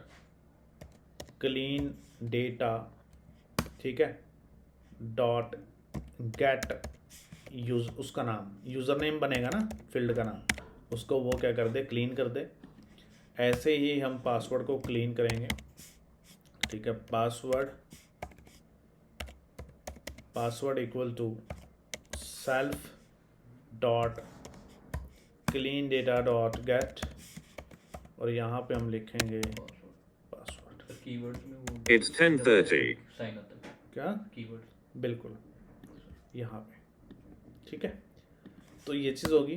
क्लीन डेटा, ठीक है, डॉट गेट यूज, उसका नाम यूज़र नेम बनेगा ना, फील्ड का नाम, उसको वो क्या कर दे, क्लीन कर दे। ऐसे ही हम पासवर्ड को क्लीन करेंगे, ठीक है, password equal to self dot clean data dot get, और यहाँ पे हम लिखेंगे पासवर्ड। कीवर्ड्स में वो It's 10:30. साइन आता है, क्या, कीवर्ड बिल्कुल यहाँ पे, ठीक है। तो ये चीज़ होगी,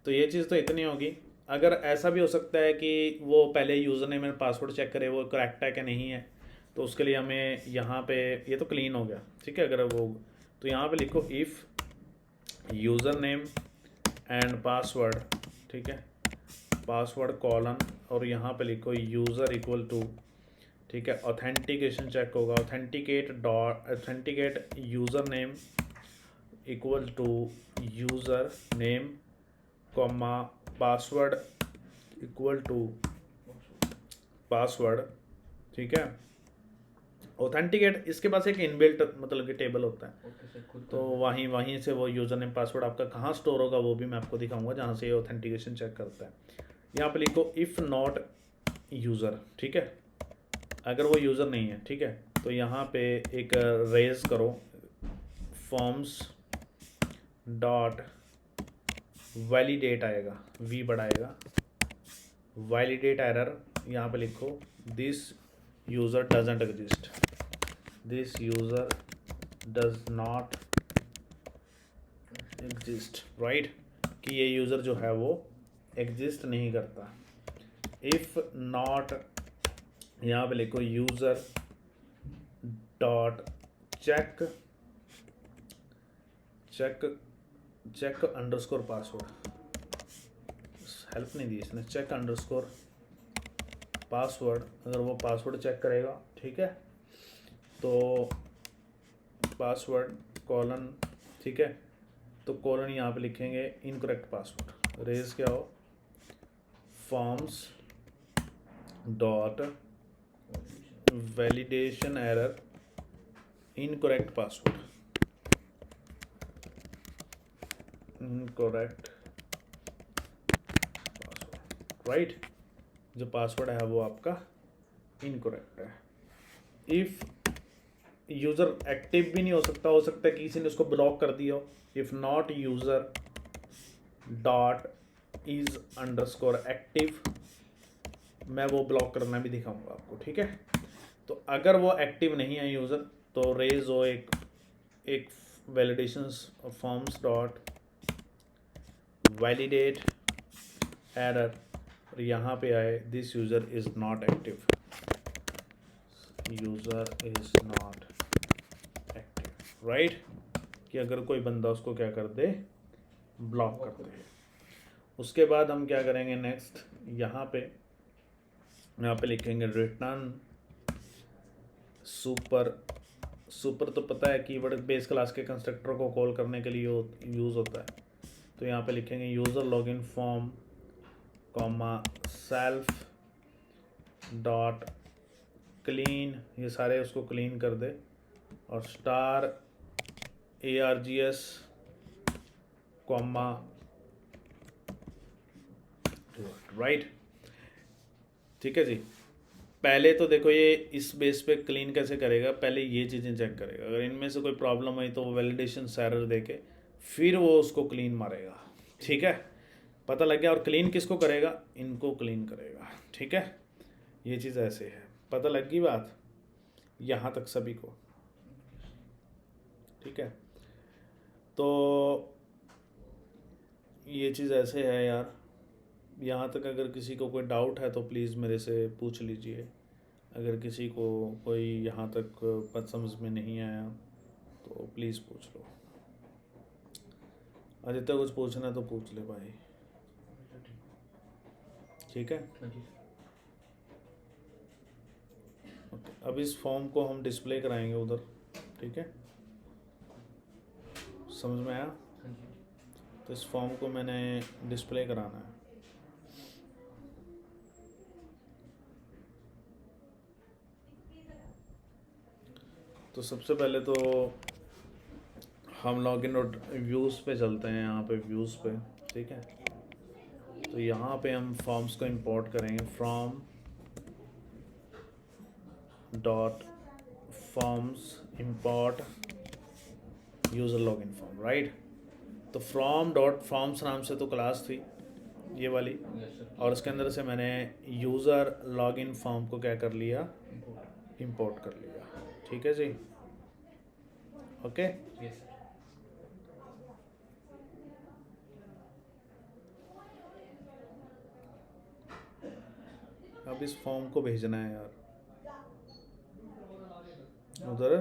तो ये चीज़ तो इतनी होगी। अगर ऐसा भी हो सकता है कि वो पहले यूज़र नेम और पासवर्ड चेक करे वो करेक्ट है कि नहीं है, तो उसके लिए हमें यहाँ पे, ये तो क्लीन हो गया, ठीक है। अगर वो, तो यहाँ पे लिखो if user name and password, ठीक है, पासवर्ड कॉलन, और यहाँ पे लिखो यूज़र इक्वल टू, ठीक है, ऑथेंटिकेशन चेक होगा, authenticate user name equal to user name comma password equal to password, ठीक है। ऑथेंटिकेट, इसके पास एक इनबिल्ट मतलब कि टेबल होता है, ओके सर खुद तो वहीं से वो यूज़र नेम पासवर्ड आपका कहाँ स्टोर होगा वो भी मैं आपको दिखाऊंगा, जहाँ से ये ऑथेंटिकेशन चेक करता है। यहाँ पे लिखो इफ़ नॉट यूज़र, ठीक है, अगर वो यूज़र नहीं है, ठीक है, तो यहाँ पे एक रेज करो फॉर्म्स डॉट वैलिडेट आएगा, वी बढ़ाएगा, वैलिडेट एरर, यहाँ पे लिखो this user doesn't exist, this user does not exist, right, कि ये यूज़र जो है वो एग्जिस्ट नहीं करता। इफ़ नॉट, यहाँ पे लिखो user dot check underscore password, help नहीं दी इसने, चेक अंडरस्कोर पासवर्ड, अगर वो पासवर्ड चेक करेगा, ठीक है, तो पासवर्ड कॉलन, ठीक है, तो कॉलन यहाँ पे लिखेंगे इनकरेक्ट पासवर्ड, रेज क्या हो forms dot validation error incorrect password, incorrect password, right, जो पासवर्ड है वो आपका इनकरेक्ट है। इफ़ यूज़र एक्टिव भी नहीं हो सकता है कि किसी ने उसको ब्लॉक कर दिया हो। If not user dot is underscore active, मैं वो ब्लॉक करना भी दिखाऊंगा आपको, ठीक है। तो अगर वो एक्टिव नहीं है यूज़र, तो रेज हो एक validations forms dot validate error, और यहाँ पे आए this user is not active, user is not active, right, कि अगर कोई बंदा उसको क्या कर दे, ब्लॉक कर दे। उसके बाद हम क्या करेंगे नेक्स्ट, यहाँ पे लिखेंगे रिटर्न सुपर तो पता है कीवर्ड बेस क्लास के कंस्ट्रक्टर को कॉल करने के लिए यूज़ होता है, तो यहाँ पे लिखेंगे user login form comma self dot clean, ये सारे उसको क्लीन कर दे, और स्टार ARGS कॉमा राइट। ठीक है जी। पहले तो देखो ये इस बेस पे क्लीन कैसे करेगा, पहले ये चीज़ें चेक करेगा, अगर इनमें से कोई प्रॉब्लम हुई तो वो वैलिडेशन एरर देके फिर वो उसको क्लीन मारेगा। ठीक है, पता लग गया। और क्लीन किसको करेगा, इनको क्लीन करेगा। ठीक है, ये चीज़ ऐसे है, पता लग गई बात यहाँ तक सभी को। ठीक है, तो ये चीज़ ऐसे है यार। यहाँ तक अगर किसी को कोई डाउट है तो प्लीज़ मेरे से पूछ लीजिए। अगर किसी को कोई यहाँ तक बात समझ में नहीं आया तो प्लीज़ पूछ लो। आदित्य कुछ पूछना है तो पूछ ले भाई। ठीक है, हाँ जी। ओके। अब इस फॉर्म को हम डिस्प्ले कराएंगे उधर। ठीक है, समझ में आया? हाँ जी। तो इस फॉर्म को मैंने डिस्प्ले कराना है। तो सबसे पहले तो हम लॉगिन डॉट व्यूज़ पे चलते हैं, यहाँ पे व्यूज़ पे। ठीक है, तो यहाँ पे हम फॉर्म्स को इंपोर्ट करेंगे, from dot forms import user login form, right. तो फ्रॉम डॉट फॉर्म्स नाम से तो क्लास थी ये वाली, यस सर। और उसके अंदर से मैंने यूज़र लॉगिन फॉर्म को क्या कर लिया, इंपोर्ट कर लिया। ठीक है जी, ओके। Yes sir. अब इस फॉर्म को भेजना है यार उधर।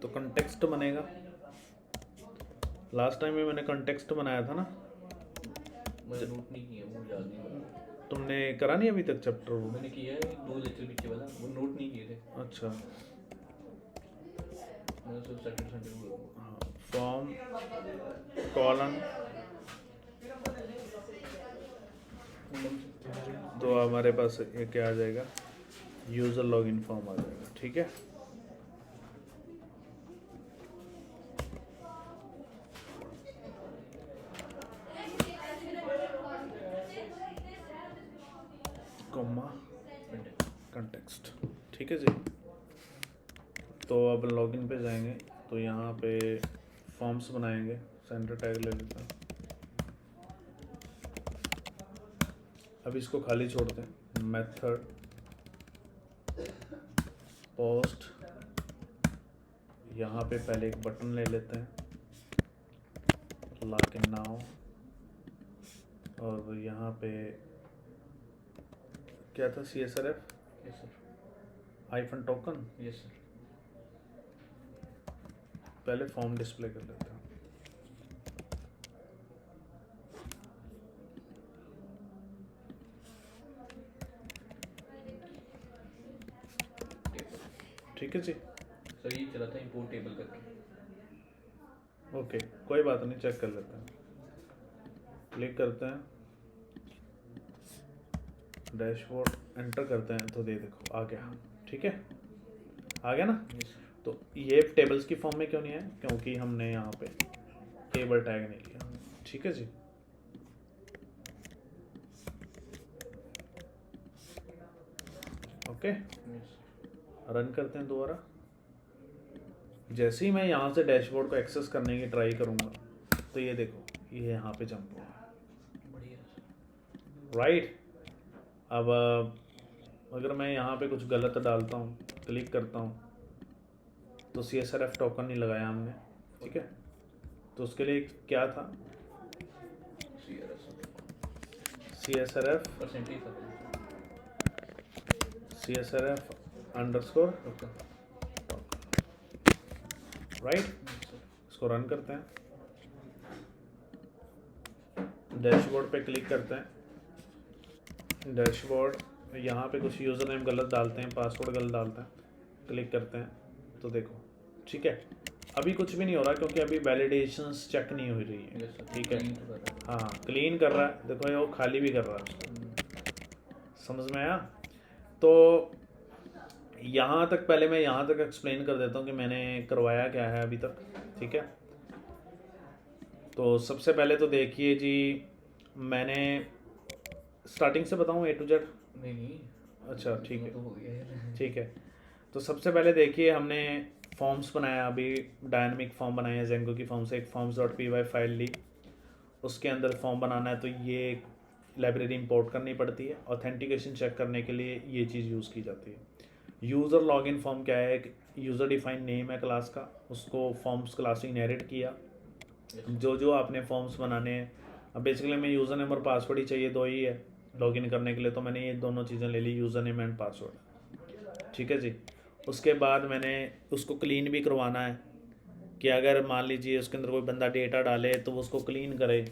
तो कंटेक्स्ट बनेगा। लास्ट टाइम में मैंने कंटेक्स्ट बनाया था ना, मैंने नोट नहीं किया, वो याद नहीं रहा। तुमने करा नहीं अभी तक चैप्टर वो? मैंने किया है 2 लेक्चर पीछे वाला, वो नोट नहीं किए थे। अच्छा, मैंने सिर्फ सैटरडे संडे को हाँ, फॉर्म कॉलन, तो हमारे पास ये क्या आ जाएगा, यूज़र लॉगिन फॉर्म आ जाएगा। ठीक है, कॉमा कंटेक्स्ट। ठीक है जी। तो अब लॉगिन पे जाएंगे, तो यहाँ पे फॉर्म्स बनाएंगे, सेंटर टैग ले लेते हैं। अब इसको खाली छोड़ते हैं, मेथड पोस्ट, यहाँ पे पहले एक बटन ले लेते हैं, लॉग इन नाउ, और यहाँ पे क्या था, CSRF yes sir. Hyphen token. Yes sir. पहले फॉर्म डिस्प्ले कर लेते हैं। ठीक है जी, सर ये चला था इंपोर्ट टेबल करके। ओके, कोई बात नहीं, चेक कर लेते हैं। क्लिक करते हैं, डैशबोर्ड एंटर करते हैं, तो दे देखो आ गया। ठीक है, आ गया ना। Yes sir. तो ये टेबल्स की फॉर्म में क्यों नहीं है, क्योंकि हमने यहाँ पे टेबल टैग नहीं लिया। ठीक है जी, ओके। यस। रन करते हैं दोबारा। जैसे ही मैं यहाँ से डैशबोर्ड को एक्सेस करने की ट्राई करूँगा तो ये देखो, ये यहाँ पे जंप हुआ, बढ़िया सर। राइट। अब अगर मैं यहाँ पे कुछ गलत डालता हूँ, क्लिक करता हूँ, तो CSRF टोकन नहीं लगाया हमने। ठीक है, तो उसके लिए क्या था, CSRF परसेंटेज था CSRF अंडरस्कोर ओके। राइट। इसको रन करते हैं, डैशबोर्ड पे क्लिक करते हैं, डैशबोर्ड यहाँ पे कुछ यूज़र नेम गलत डालते हैं, पासवर्ड गलत डालते हैं, क्लिक करते हैं, तो देखो ठीक है। अभी कुछ भी नहीं हो रहा क्योंकि अभी वैलिडेशंस चेक नहीं हो रही है। Yes, sir. ठीक है, Clean तो कर रहा है। हाँ क्लीन कर रहा है, देखो ये वो खाली भी कर रहा है उसको। समझ में आया? तो यहाँ तक पहले मैं यहाँ तक एक्सप्लेन कर देता हूँ कि मैंने करवाया क्या है अभी तक। ठीक है, तो सबसे पहले तो देखिए जी, मैंने स्टार्टिंग से बताऊँ A to Z? नहीं अच्छा ठीक वो है, तो हो गया है। ठीक है। तो सबसे पहले देखिए, हमने फॉर्म्स बनाया, अभी डायनामिक फॉर्म बनाया जेंगो की फॉर्म से, एक forms.py फाइल ली, उसके अंदर फॉर्म बनाना है तो ये लाइब्रेरी इंपोर्ट करनी पड़ती है। ऑथेंटिकेशन चेक करने के लिए ये चीज़ यूज़ की जाती है। यूज़र लॉगिन फॉर्म क्या है? एक यूज़र डिफाइंड नेम है क्लास का, उसको फॉर्म्स क्लास से इनहेरिट किया। जो जो आपने फॉर्म्स बनाने हैं, अब बेसिकली मैं यूज़र नेम और पासवर्ड ही चाहिए, दो ही है लॉगिन करने के लिए, तो मैंने ये दोनों चीज़ें ले ली, यूज़र नेम एंड पासवर्ड। ठीक है जी। उसके बाद मैंने उसको क्लीन भी करवाना है कि अगर मान लीजिए उसके अंदर कोई बंदा डेटा डाले तो वो उसको क्लीन करे,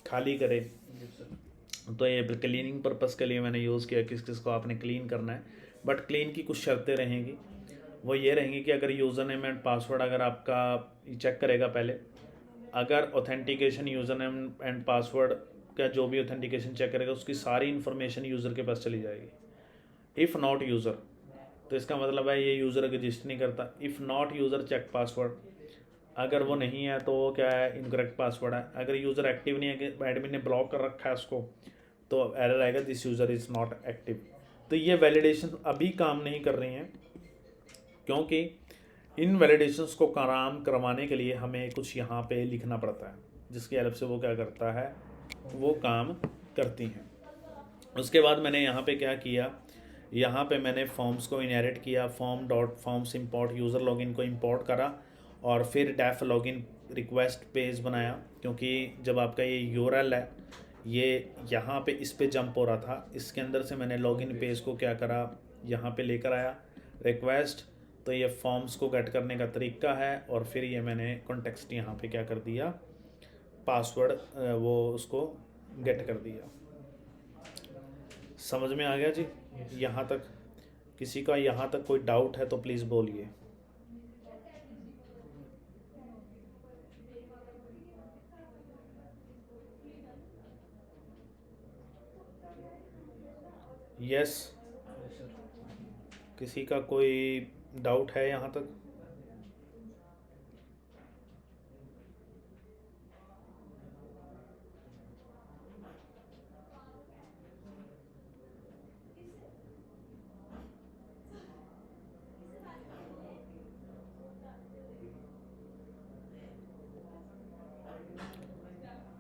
खाली करे। Yes, sir. तो ये क्लीनिंग पर्पज़ के लिए मैंने यूज़ किया, किस किस को आपने क्लीन करना है। बट क्लीन की कुछ शर्तें रहेंगी, वो ये रहेंगी कि अगर यूज़र नेम एंड पासवर्ड अगर आपका चेक करेगा पहले, अगर authentication user name and password का जो भी ऑथेंटिकेशन चेक करेगा उसकी सारी इन्फॉर्मेशन यूज़र के पास चली जाएगी। इफ़ नॉट यूज़र, तो इसका मतलब है ये यूज़र रजिस्टर नहीं करता। If not user check password, अगर वो नहीं है तो वो क्या है, इनकरेक्ट पासवर्ड है। अगर यूज़र एक्टिव नहीं है कि एडमिन ने ब्लॉक कर रखा है उसको, तो एरर आएगा this user is not active. तो ये वैलिडेशन अभी काम नहीं कर रही हैं क्योंकि इन वैलिडेशंस को काम करवाने के लिए हमें कुछ यहाँ पे लिखना पड़ता है, जिसकी हेल्प से वो क्या करता है, वो काम करती हैं। उसके बाद मैंने यहाँ पे क्या किया, यहाँ पे मैंने फॉर्म्स को इनहेरिट किया, form.forms import यूज़र लॉगिन को इंपोर्ट करा, और फिर डेफ लॉगिन रिक्वेस्ट पेज बनाया, क्योंकि जब आपका ये यूआरएल है ये यहाँ पे इस पे जंप हो रहा था, इसके अंदर से मैंने लॉगिन पेज को क्या करा, यहाँ पे लेकर आया रिक्वेस्ट। तो ये फॉर्म्स को गेट करने का तरीका है, और फिर ये मैंने कॉन्टेक्स्ट यहाँ पे क्या कर दिया, पासवर्ड वो उसको गेट कर दिया। समझ में आ गया जी? यहाँ तक किसी का यहाँ तक कोई डाउट है तो प्लीज़ बोलिए। Yes, Yes, sir. किसी का कोई डाउट है यहाँ तक?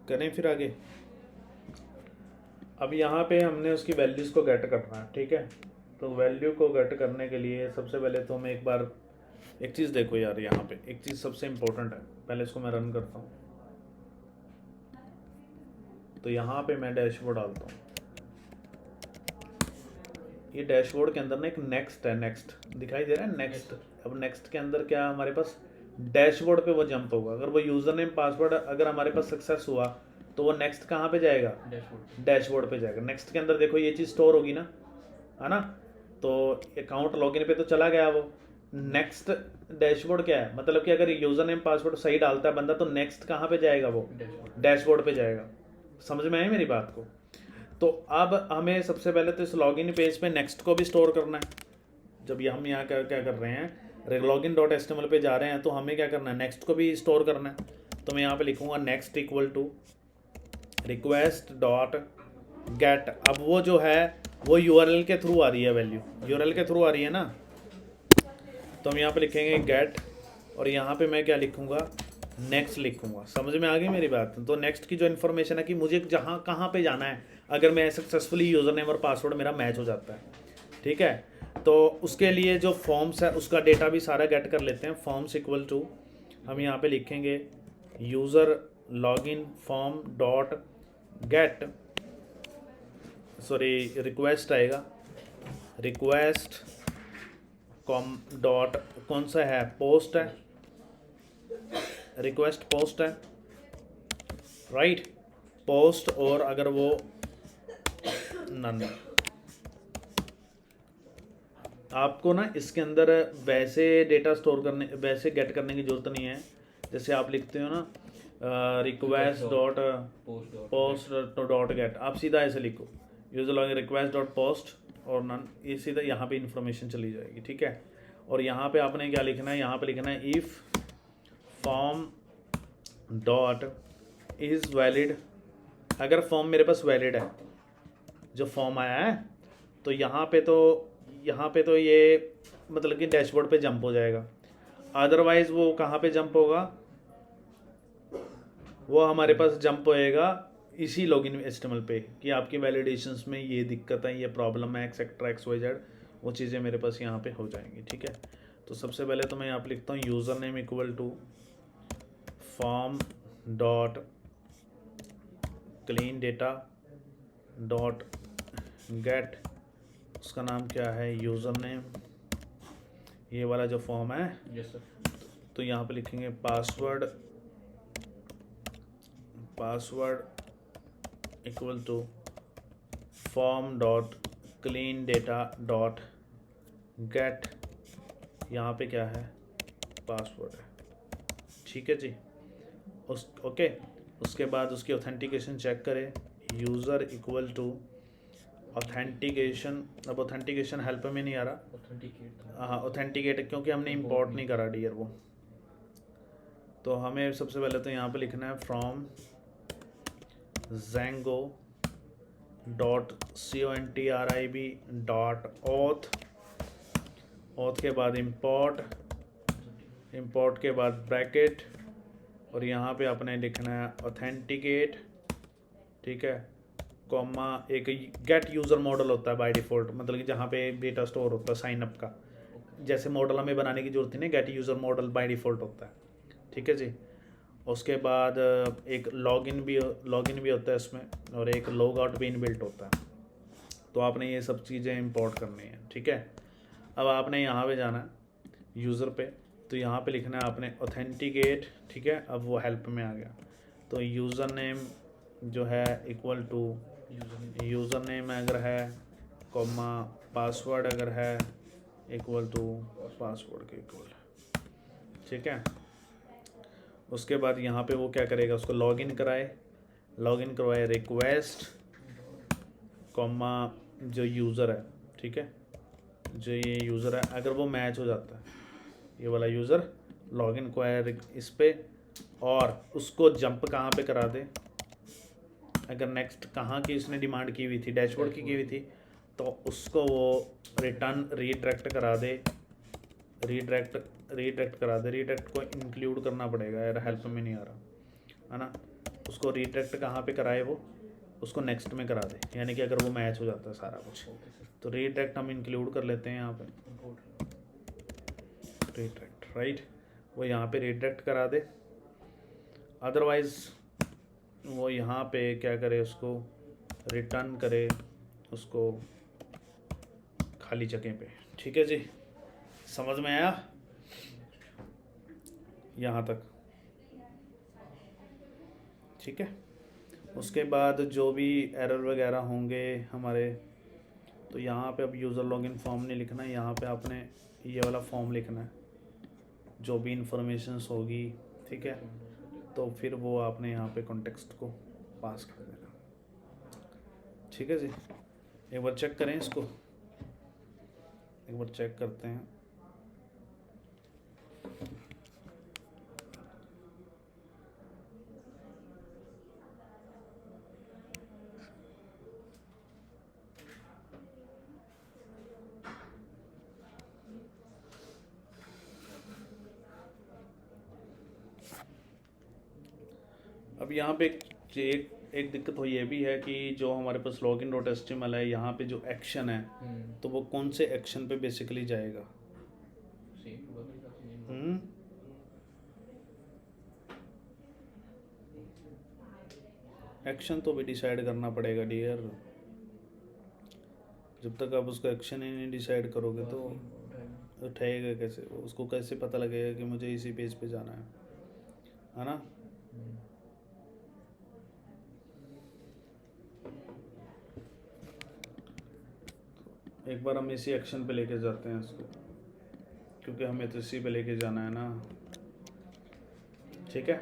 करें फिर आगे। अब यहाँ पे हमने उसकी वैल्यूज़ को गेट करना है। ठीक है, तो वैल्यू को गेट करने के लिए सबसे पहले तो मैं एक बार एक चीज़ देखो यार, यहाँ पे एक चीज़ सबसे इम्पोर्टेंट है, पहले इसको मैं रन करता हूँ। तो यहाँ पे मैं डैशबोर्ड डालता हूँ, ये डैशबोर्ड के अंदर ना एक नेक्स्ट है, नेक्स्ट दिखाई दे रहा है, नेक्स्ट। अब नेक्स्ट के अंदर क्या हमारे पास डैशबोर्ड पे वो जंप होगा। अगर वो यूज़र नेम पासवर्ड अगर हमारे पास सक्सेस हुआ तो वो नेक्स्ट कहाँ पे जाएगा, Dashboard. डैशबोर्ड पे जाएगा। नेक्स्ट के अंदर देखो ये चीज़ स्टोर होगी ना, है ना। तो अकाउंट लॉगिन पे तो चला गया वो। नेक्स्ट डैशबोर्ड क्या है, मतलब कि अगर यूज़र नेम पासवर्ड सही डालता है बंदा तो नेक्स्ट कहाँ पे जाएगा, वो Dashboard. डैशबोर्ड पे जाएगा। समझ में आई मेरी बात को? तो अब हमें सबसे पहले तो इस लॉगिन पेज पे नेक्स्ट को भी स्टोर करना है। जब ये हम यहाँ क्या क्या कर रहे हैं, login.html पे जा रहे हैं, तो हमें क्या करना है, नेक्स्ट को भी स्टोर करना है। तो मैं यहाँ पे लिखूँगा next equal to request dot get. अब वो जो है वो यूआरएल के थ्रू आ रही है, वैल्यू यूआरएल के थ्रू आ रही है ना, तो हम यहाँ पे लिखेंगे गेट, और यहाँ पे मैं क्या लिखूँगा, नेक्स्ट लिखूँगा। समझ में आ गई मेरी बात? तो नेक्स्ट की जो इन्फॉर्मेशन है कि मुझे जहाँ कहाँ पे जाना है, अगर मैं सक्सेसफुली यूज़र नेम और पासवर्ड मेरा मैच हो जाता है। ठीक है, तो उसके लिए जो फॉर्म्स है उसका डेटा भी सारा गेट कर लेते हैं। फॉर्म्स इक्वल टू हम यहाँ पे लिखेंगे user login form dot gate, sorry request आएगा, रिक्वेस्ट कॉम डॉट कौन सा है, पोस्ट है, रिक्वेस्ट पोस्ट है, राइट, पोस्ट। और अगर वो नन, आपको ना इसके अंदर वैसे डेटा स्टोर करने, वैसे गेट करने की ज़रूरत नहीं है। जैसे आप लिखते हो ना request dot post dot gate, आप सीधा ऐसे लिखो user login request dot post और नन, ये सीधा यहाँ पे इंफॉर्मेशन चली जाएगी, ठीक है। और यहाँ पे आपने क्या लिखना है, यहाँ पे लिखना है if form dot is valid. अगर फॉर्म मेरे पास वैलिड है, जो फॉर्म आया है, तो यहाँ पे तो ये मतलब कि डैशबोर्ड पे जंप हो जाएगा। अदरवाइज़ वो कहाँ पे जंप होगा, वो हमारे पास जंप होएगा इसी लॉगिन एचटीएमएल पे कि आपकी वैलिडेशंस में ये दिक्कत है, ये प्रॉब्लम है, एक्सेट्रा एक्स वाई जेड, वो चीज़ें मेरे पास यहाँ पे हो जाएंगी, ठीक है। तो सबसे पहले तो मैं यहाँ पे लिखता हूँ user name equal to form dot clean data dot get, उसका नाम क्या है, यूज़र नेम, ये वाला जो फॉर्म है। Yes sir. तो यहाँ पे लिखेंगे password equal to form dot clean data dot get, यहाँ पे क्या है, पासवर्ड है, ठीक है जी। ओके, उसके बाद उसकी ऑथेंटिकेशन चेक करें, यूज़र इक्वल टू ऑथेंटिकेशन। अब ऑथेंटिकेशन हेल्प में नहीं आ रहा, ऑथेंटिकेट। हाँ ऑथेंटिकेट, क्योंकि हमने इंपोर्ट नहीं करा डियर वो। तो हमें सबसे पहले तो यहाँ पे लिखना है from Django dot contrib dot auth के बाद इंपोर्ट के बाद ब्रैकेट, और यहाँ पे आपने लिखना है ऑथेंटिकेट, ठीक है, कॉमा एक गेट यूज़र मॉडल होता है बाय डिफ़ॉल्ट, मतलब कि जहाँ पे डेटा स्टोर होता है साइन अप का, जैसे मॉडल हमें बनाने की जरूरत नहीं, gate user model by default होता है, ठीक है जी। उसके बाद एक लॉगिन भी होता है इसमें, और एक लॉग आउट भी इनबिल्ट होता है। तो आपने ये सब चीज़ें इंपोर्ट करनी है, ठीक है। अब आपने यहाँ पे जाना है यूज़र पे, तो यहाँ पे लिखना है आपने ऑथेंटिकेट, ठीक है। अब वो हेल्प में आ गया, तो यूज़र नेम जो है इक्वल टू यूज़र नेम अगर है, कॉमा पासवर्ड अगर है इक्वल टू पासवर्ड के इक्वल, ठीक है। उसके बाद यहाँ पे वो क्या करेगा, उसको लॉगिन करवाए रिक्वेस्ट कॉमा जो यूज़र है, ठीक है, जो ये यूज़र है, अगर वो मैच हो जाता है, ये वाला यूज़र लॉगिन करवाए इस पे, और उसको जंप कहाँ पे करा दे, अगर नेक्स्ट कहाँ की उसने डिमांड की हुई थी, डैशबोर्ड की हुई थी, तो उसको वो रिटर्न रीडायरेक्ट करा दे, रीडायरेक्ट को इंक्लूड करना पड़ेगा यार, हेल्प में नहीं आ रहा है ना। उसको रीडायरेक्ट कहाँ पे कराए, वो उसको नेक्स्ट में करा दे, यानी कि अगर वो मैच हो जाता है सारा कुछ, तो रीडायरेक्ट हम इंक्लूड कर लेते हैं यहाँ पे, रीडायरेक्ट राइट, वो यहाँ पे रीडायरेक्ट करा दे। अदरवाइज़ वो यहाँ पे क्या करे, उसको रिटर्न करे उसको खाली जगह पे, ठीक है जी। समझ में आया यहाँ तक, ठीक है। उसके बाद जो भी एरर वगैरह होंगे हमारे, तो यहाँ पे अब यूज़र लॉगिन फॉर्म नहीं लिखना है, यहाँ पे आपने ये वाला फॉर्म लिखना है, जो भी इंफॉर्मेशंस होगी, ठीक है। तो फिर वो आपने यहाँ पे कॉन्टेक्स्ट को पास कर देना, ठीक है जी। एक बार चेक करें इसको, एक बार चेक करते हैं। अब यहाँ पे एक दिक्कत हो ये भी है कि जो हमारे पास लॉगिन डॉट एचटीएमएल है, यहाँ पे जो एक्शन है, तो वो कौन से एक्शन पे बेसिकली जाएगा, एक्शन तो भी डिसाइड करना पड़ेगा डियर, जब तक आप उसका एक्शन ही नहीं डिसाइड करोगे तो उठाएगा कैसे, उसको कैसे पता लगेगा कि मुझे इसी पेज पे जाना है ना। एक बार हम इसी एक्शन पे लेके जाते हैं इसको, क्योंकि हमें तो इसी पे लेके जाना है ना। ठीक है,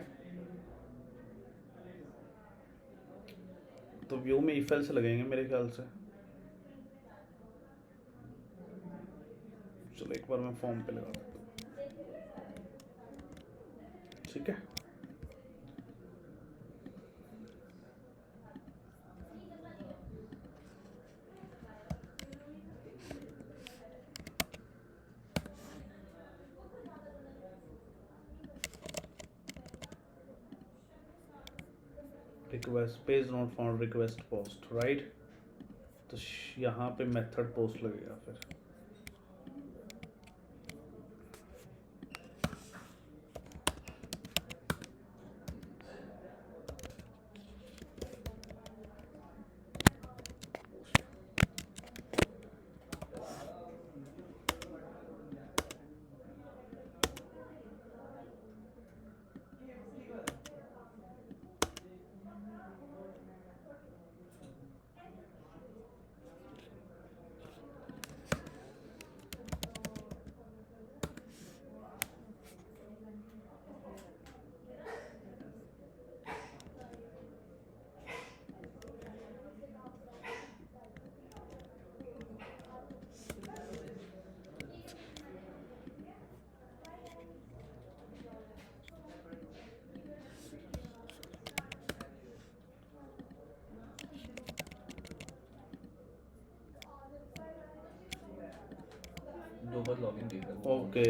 तो व्यू में इफेल्स लगेंगे मेरे ख्याल से। चलो एक बार मैं फॉर्म पे लगा देता हूँ। ठीक है, request page not found, request post, right. तो यहाँ पे मेथड पोस्ट लगेगा फिर। दो बार लॉगिन देगा। ओके,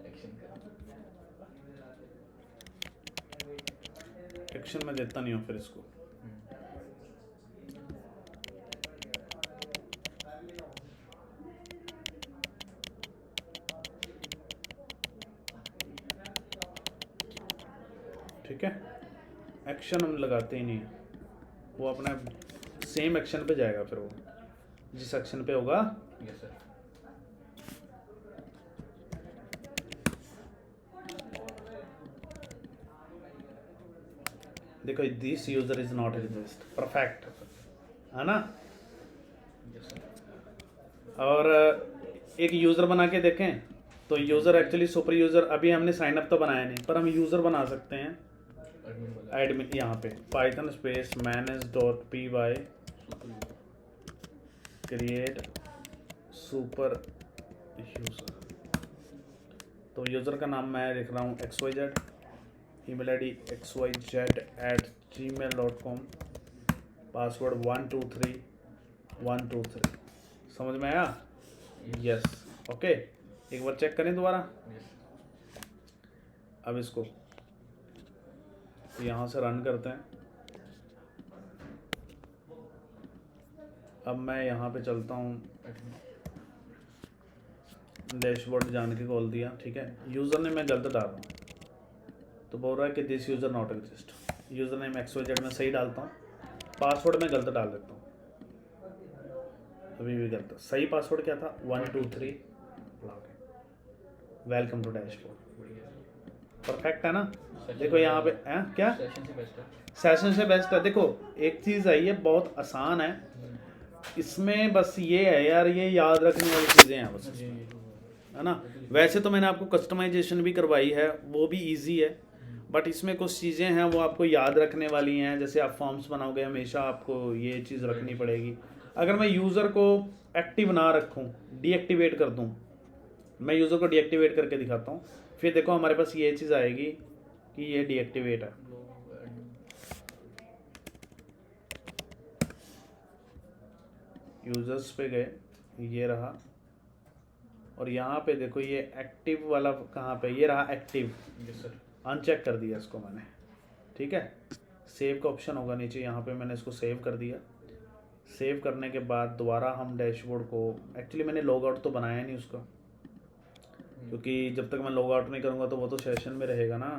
एक्शन का एक्शन में देता नहीं हूँ फिर इसको। ठीक है, एक्शन हम लगाते ही नहीं है, वो अपना सेम एक्शन पे जाएगा फिर, वो जिस एक्शन पे होगा। Yes sir. देखो this user is not exist, perfect है ना। Yes sir. और एक यूज़र बना के देखें तो यूज़र एक्चुअली सुपर यूज़र, अभी हमने साइन अप तो बनाया नहीं, पर हम यूज़र बना सकते हैं एडमिन वाला एडमिन। यहाँ पे Python space manage.py create super user. तो यूज़र का नाम मैं लिख रहा हूँ XYZ, email ID xyz@gmail.com, password 123 समझ में आया? Yes, okay. एक बार चेक करें दोबारा। यस। अब इसको यहाँ से रन करते हैं। अब मैं यहाँ पे चलता हूँ, डैशबोर्ड जान के खोल दिया। ठीक है, यूज़र नेम मैं गलत डाल रहा हूँ, तो बोल रहा है कि this user not exist. User name XYZ में सही डालता हूँ, पासवर्ड में गलत डाल देता हूँ, अभी भी गलत। सही पासवर्ड क्या था? 123 वेलकम टू डैशबोर्ड। परफेक्ट है ना। देखो यहाँ पे क्या सेशन से बेस्ट है। सेशन से बेस्ट है। देखो एक चीज़ आई है, बहुत आसान है इसमें, बस ये है यार, ये याद रखने वाली चीज़ें हैं बस, है ना। वैसे तो मैंने आपको कस्टमाइजेशन भी करवाई है, वो भी इजी है, बट इसमें कुछ चीज़ें हैं वो आपको याद रखने वाली हैं। जैसे आप फॉर्म्स बनाओगे, हमेशा आपको ये चीज़ रखनी पड़ेगी। अगर मैं यूज़र को एक्टिव ना रखूँ, डीएक्टिवेट कर दूँ, मैं यूज़र को डीएक्टिवेट करके दिखाता हूँ, फिर देखो हमारे पास ये चीज़ आएगी कि ये डीएक्टिवेट है। यूज़र्स पे गए, ये रहा, और यहाँ पे देखो ये एक्टिव वाला कहाँ पे, ये रहा एक्टिव। Yes sir. अनचेक कर दिया इसको मैंने। ठीक है, सेव का ऑप्शन होगा नीचे, यहाँ पे मैंने इसको सेव कर दिया। सेव करने के बाद दोबारा हम डैशबोर्ड को, एक्चुअली मैंने लॉग आउट तो बनाया नहीं उसका, क्योंकि जब तक मैं लॉग आउट नहीं करूँगा तो वो तो सेशन में रहेगा ना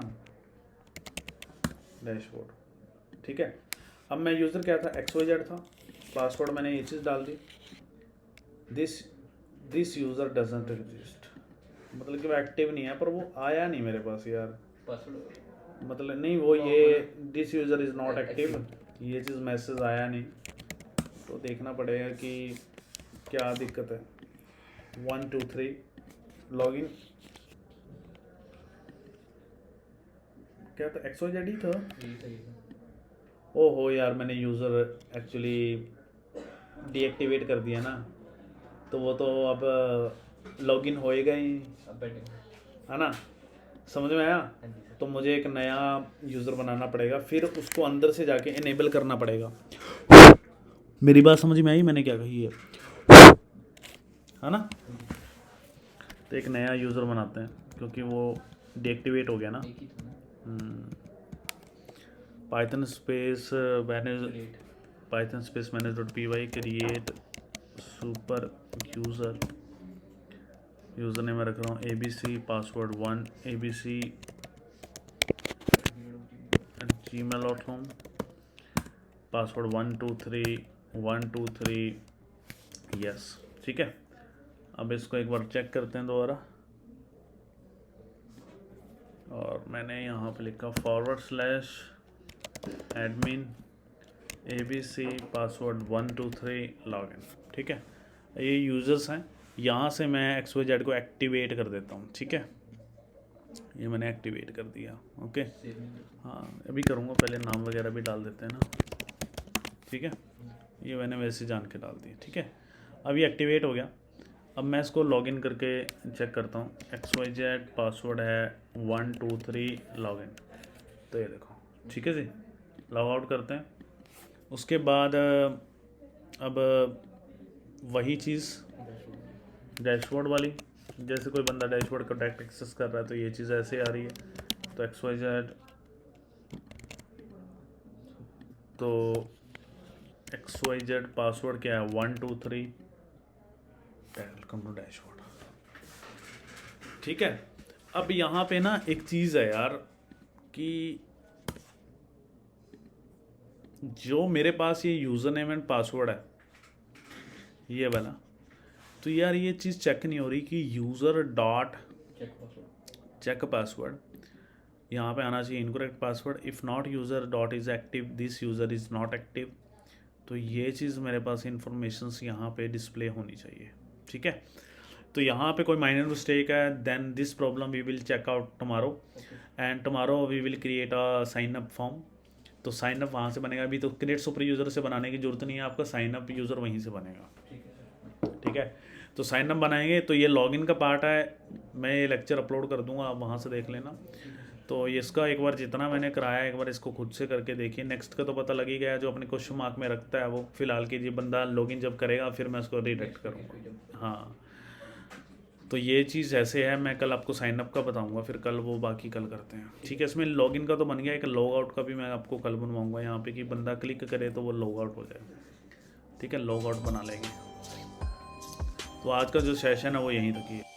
डैशबोर्ड। ठीक है, अब मैं यूज़र क्या था, XYZ था, पासवर्ड मैंने ये चीज़ डाल दी, दिस यूज़र डजंट एग्जिस्ट, मतलब कि वो एक्टिव नहीं है, पर वो आया नहीं मेरे पास यार पासवर्ड मतलब नहीं, वो ये this user is not active, ये चीज़ मैसेज आया नहीं। तो देखना पड़ेगा कि क्या दिक्कत है? 1 2 3 लॉगिन। क्या था? XYZ ही था। यही सही है। ओहो यार, मैंने यूज़र एक्चुअली डीएक्टिवेट कर दिया ना, तो वो तो अब लॉगिन होएगा ही, अब बैठेंगे। है ना? समझ में आया? हाँ जी सर। तो मुझे एक नया यूज़र बनाना पड़ेगा, फिर उसको अंदर से जाके इनेबल करना पड़ेगा। मेरी बात समझ में आई मैंने क्या कही है ना? तो एक नया यूज़र बनाते हैं क्योंकि वो डीएक्टिवेट हो गया ना। एक ही था ना। Python space manage Create। Python space manage.py create super user name मैं रख रहा हूँ ABC, password 1 ABC gmail.com, password 1 2 3 yes. ठीक है, अब इसको एक बार चेक करते हैं दोबारा। और मैंने यहाँ पे लिखा /admin ABC पासवर्ड 1 2 3 लॉगिन। ठीक है, ये यूज़र्स हैं। यहाँ से मैं XYZ को एक्टिवेट कर देता हूँ। ठीक है, ये मैंने एक्टिवेट कर दिया। ओके, हाँ अभी करूँगा, पहले नाम वगैरह भी डाल देते हैं ना। ठीक है, ये मैंने वैसे जान के डाल दिया। ठीक है, अब ये एक्टिवेट हो गया। अब मैं इसको लॉगिन करके चेक करता हूँ। XYZ पासवर्ड है 1 2 3 लॉगिन, तो ये देखो। ठीक है जी, लॉग आउट करते हैं। उसके बाद अब वही चीज़ डैशबोर्ड वाली, जैसे कोई बंदा डैशबोर्ड का डायरेक्ट एक्सेस कर रहा है तो ये चीज़ ऐसे आ रही है। तो XYZ पासवर्ड क्या है? 1 2 3 वेलकम टू डैशबोर्ड। ठीक है, अब यहाँ पे ना एक चीज़ है यार कि जो मेरे पास ये यूज़र नेम एंड पासवर्ड है ये वाला, तो यार ये चीज़ चेक नहीं हो रही कि यूज़र डॉट चेक पासवर्ड, यहाँ पे आना चाहिए incorrect password. If not user dot is active, this user is not active. तो ये चीज़ मेरे पास इंफॉर्मेशंस यहाँ पे डिस्प्ले होनी चाहिए। ठीक है, तो यहाँ पे कोई माइनर मिस्टेक है, then this problem we will check out tomorrow and tomorrow we will create a sign up form. तो साइन अप वहाँ से बनेगा। अभी तो क्रिएट सुपर यूज़र से बनाने की ज़रूरत नहीं है, आपका साइन अप यूज़र वहीं से बनेगा। ठीक है, तो साइन अप बनाएंगे। तो ये लॉगिन का पार्ट है, मैं ये लेक्चर अपलोड कर दूंगा, आप वहाँ से देख लेना। तो इसका एक बार जितना मैंने कराया एक बार इसको खुद से करके देखिए। नेक्स्ट का तो पता लग ही गया, जो अपने क्वेश्चन मार्क में रखता है वो फिलहाल कीजिए। बंदा लॉगिन जब करेगा फिर मैं उसको रिडायरेक्ट करूँगा। हाँ, तो ये चीज़ ऐसे है। मैं कल आपको साइन अप का बताऊंगा, फिर कल वो बाकी कल करते हैं। ठीक है, इसमें लॉगिन का तो बन गया, एक लॉग आउट का भी मैं आपको कल बनवाऊंगा यहाँ पे कि बंदा क्लिक करे तो वो लॉग आउट हो जाए। ठीक है, लॉग आउट बना लेंगे। तो आज का जो सेशन है वो यहीं तक ही है।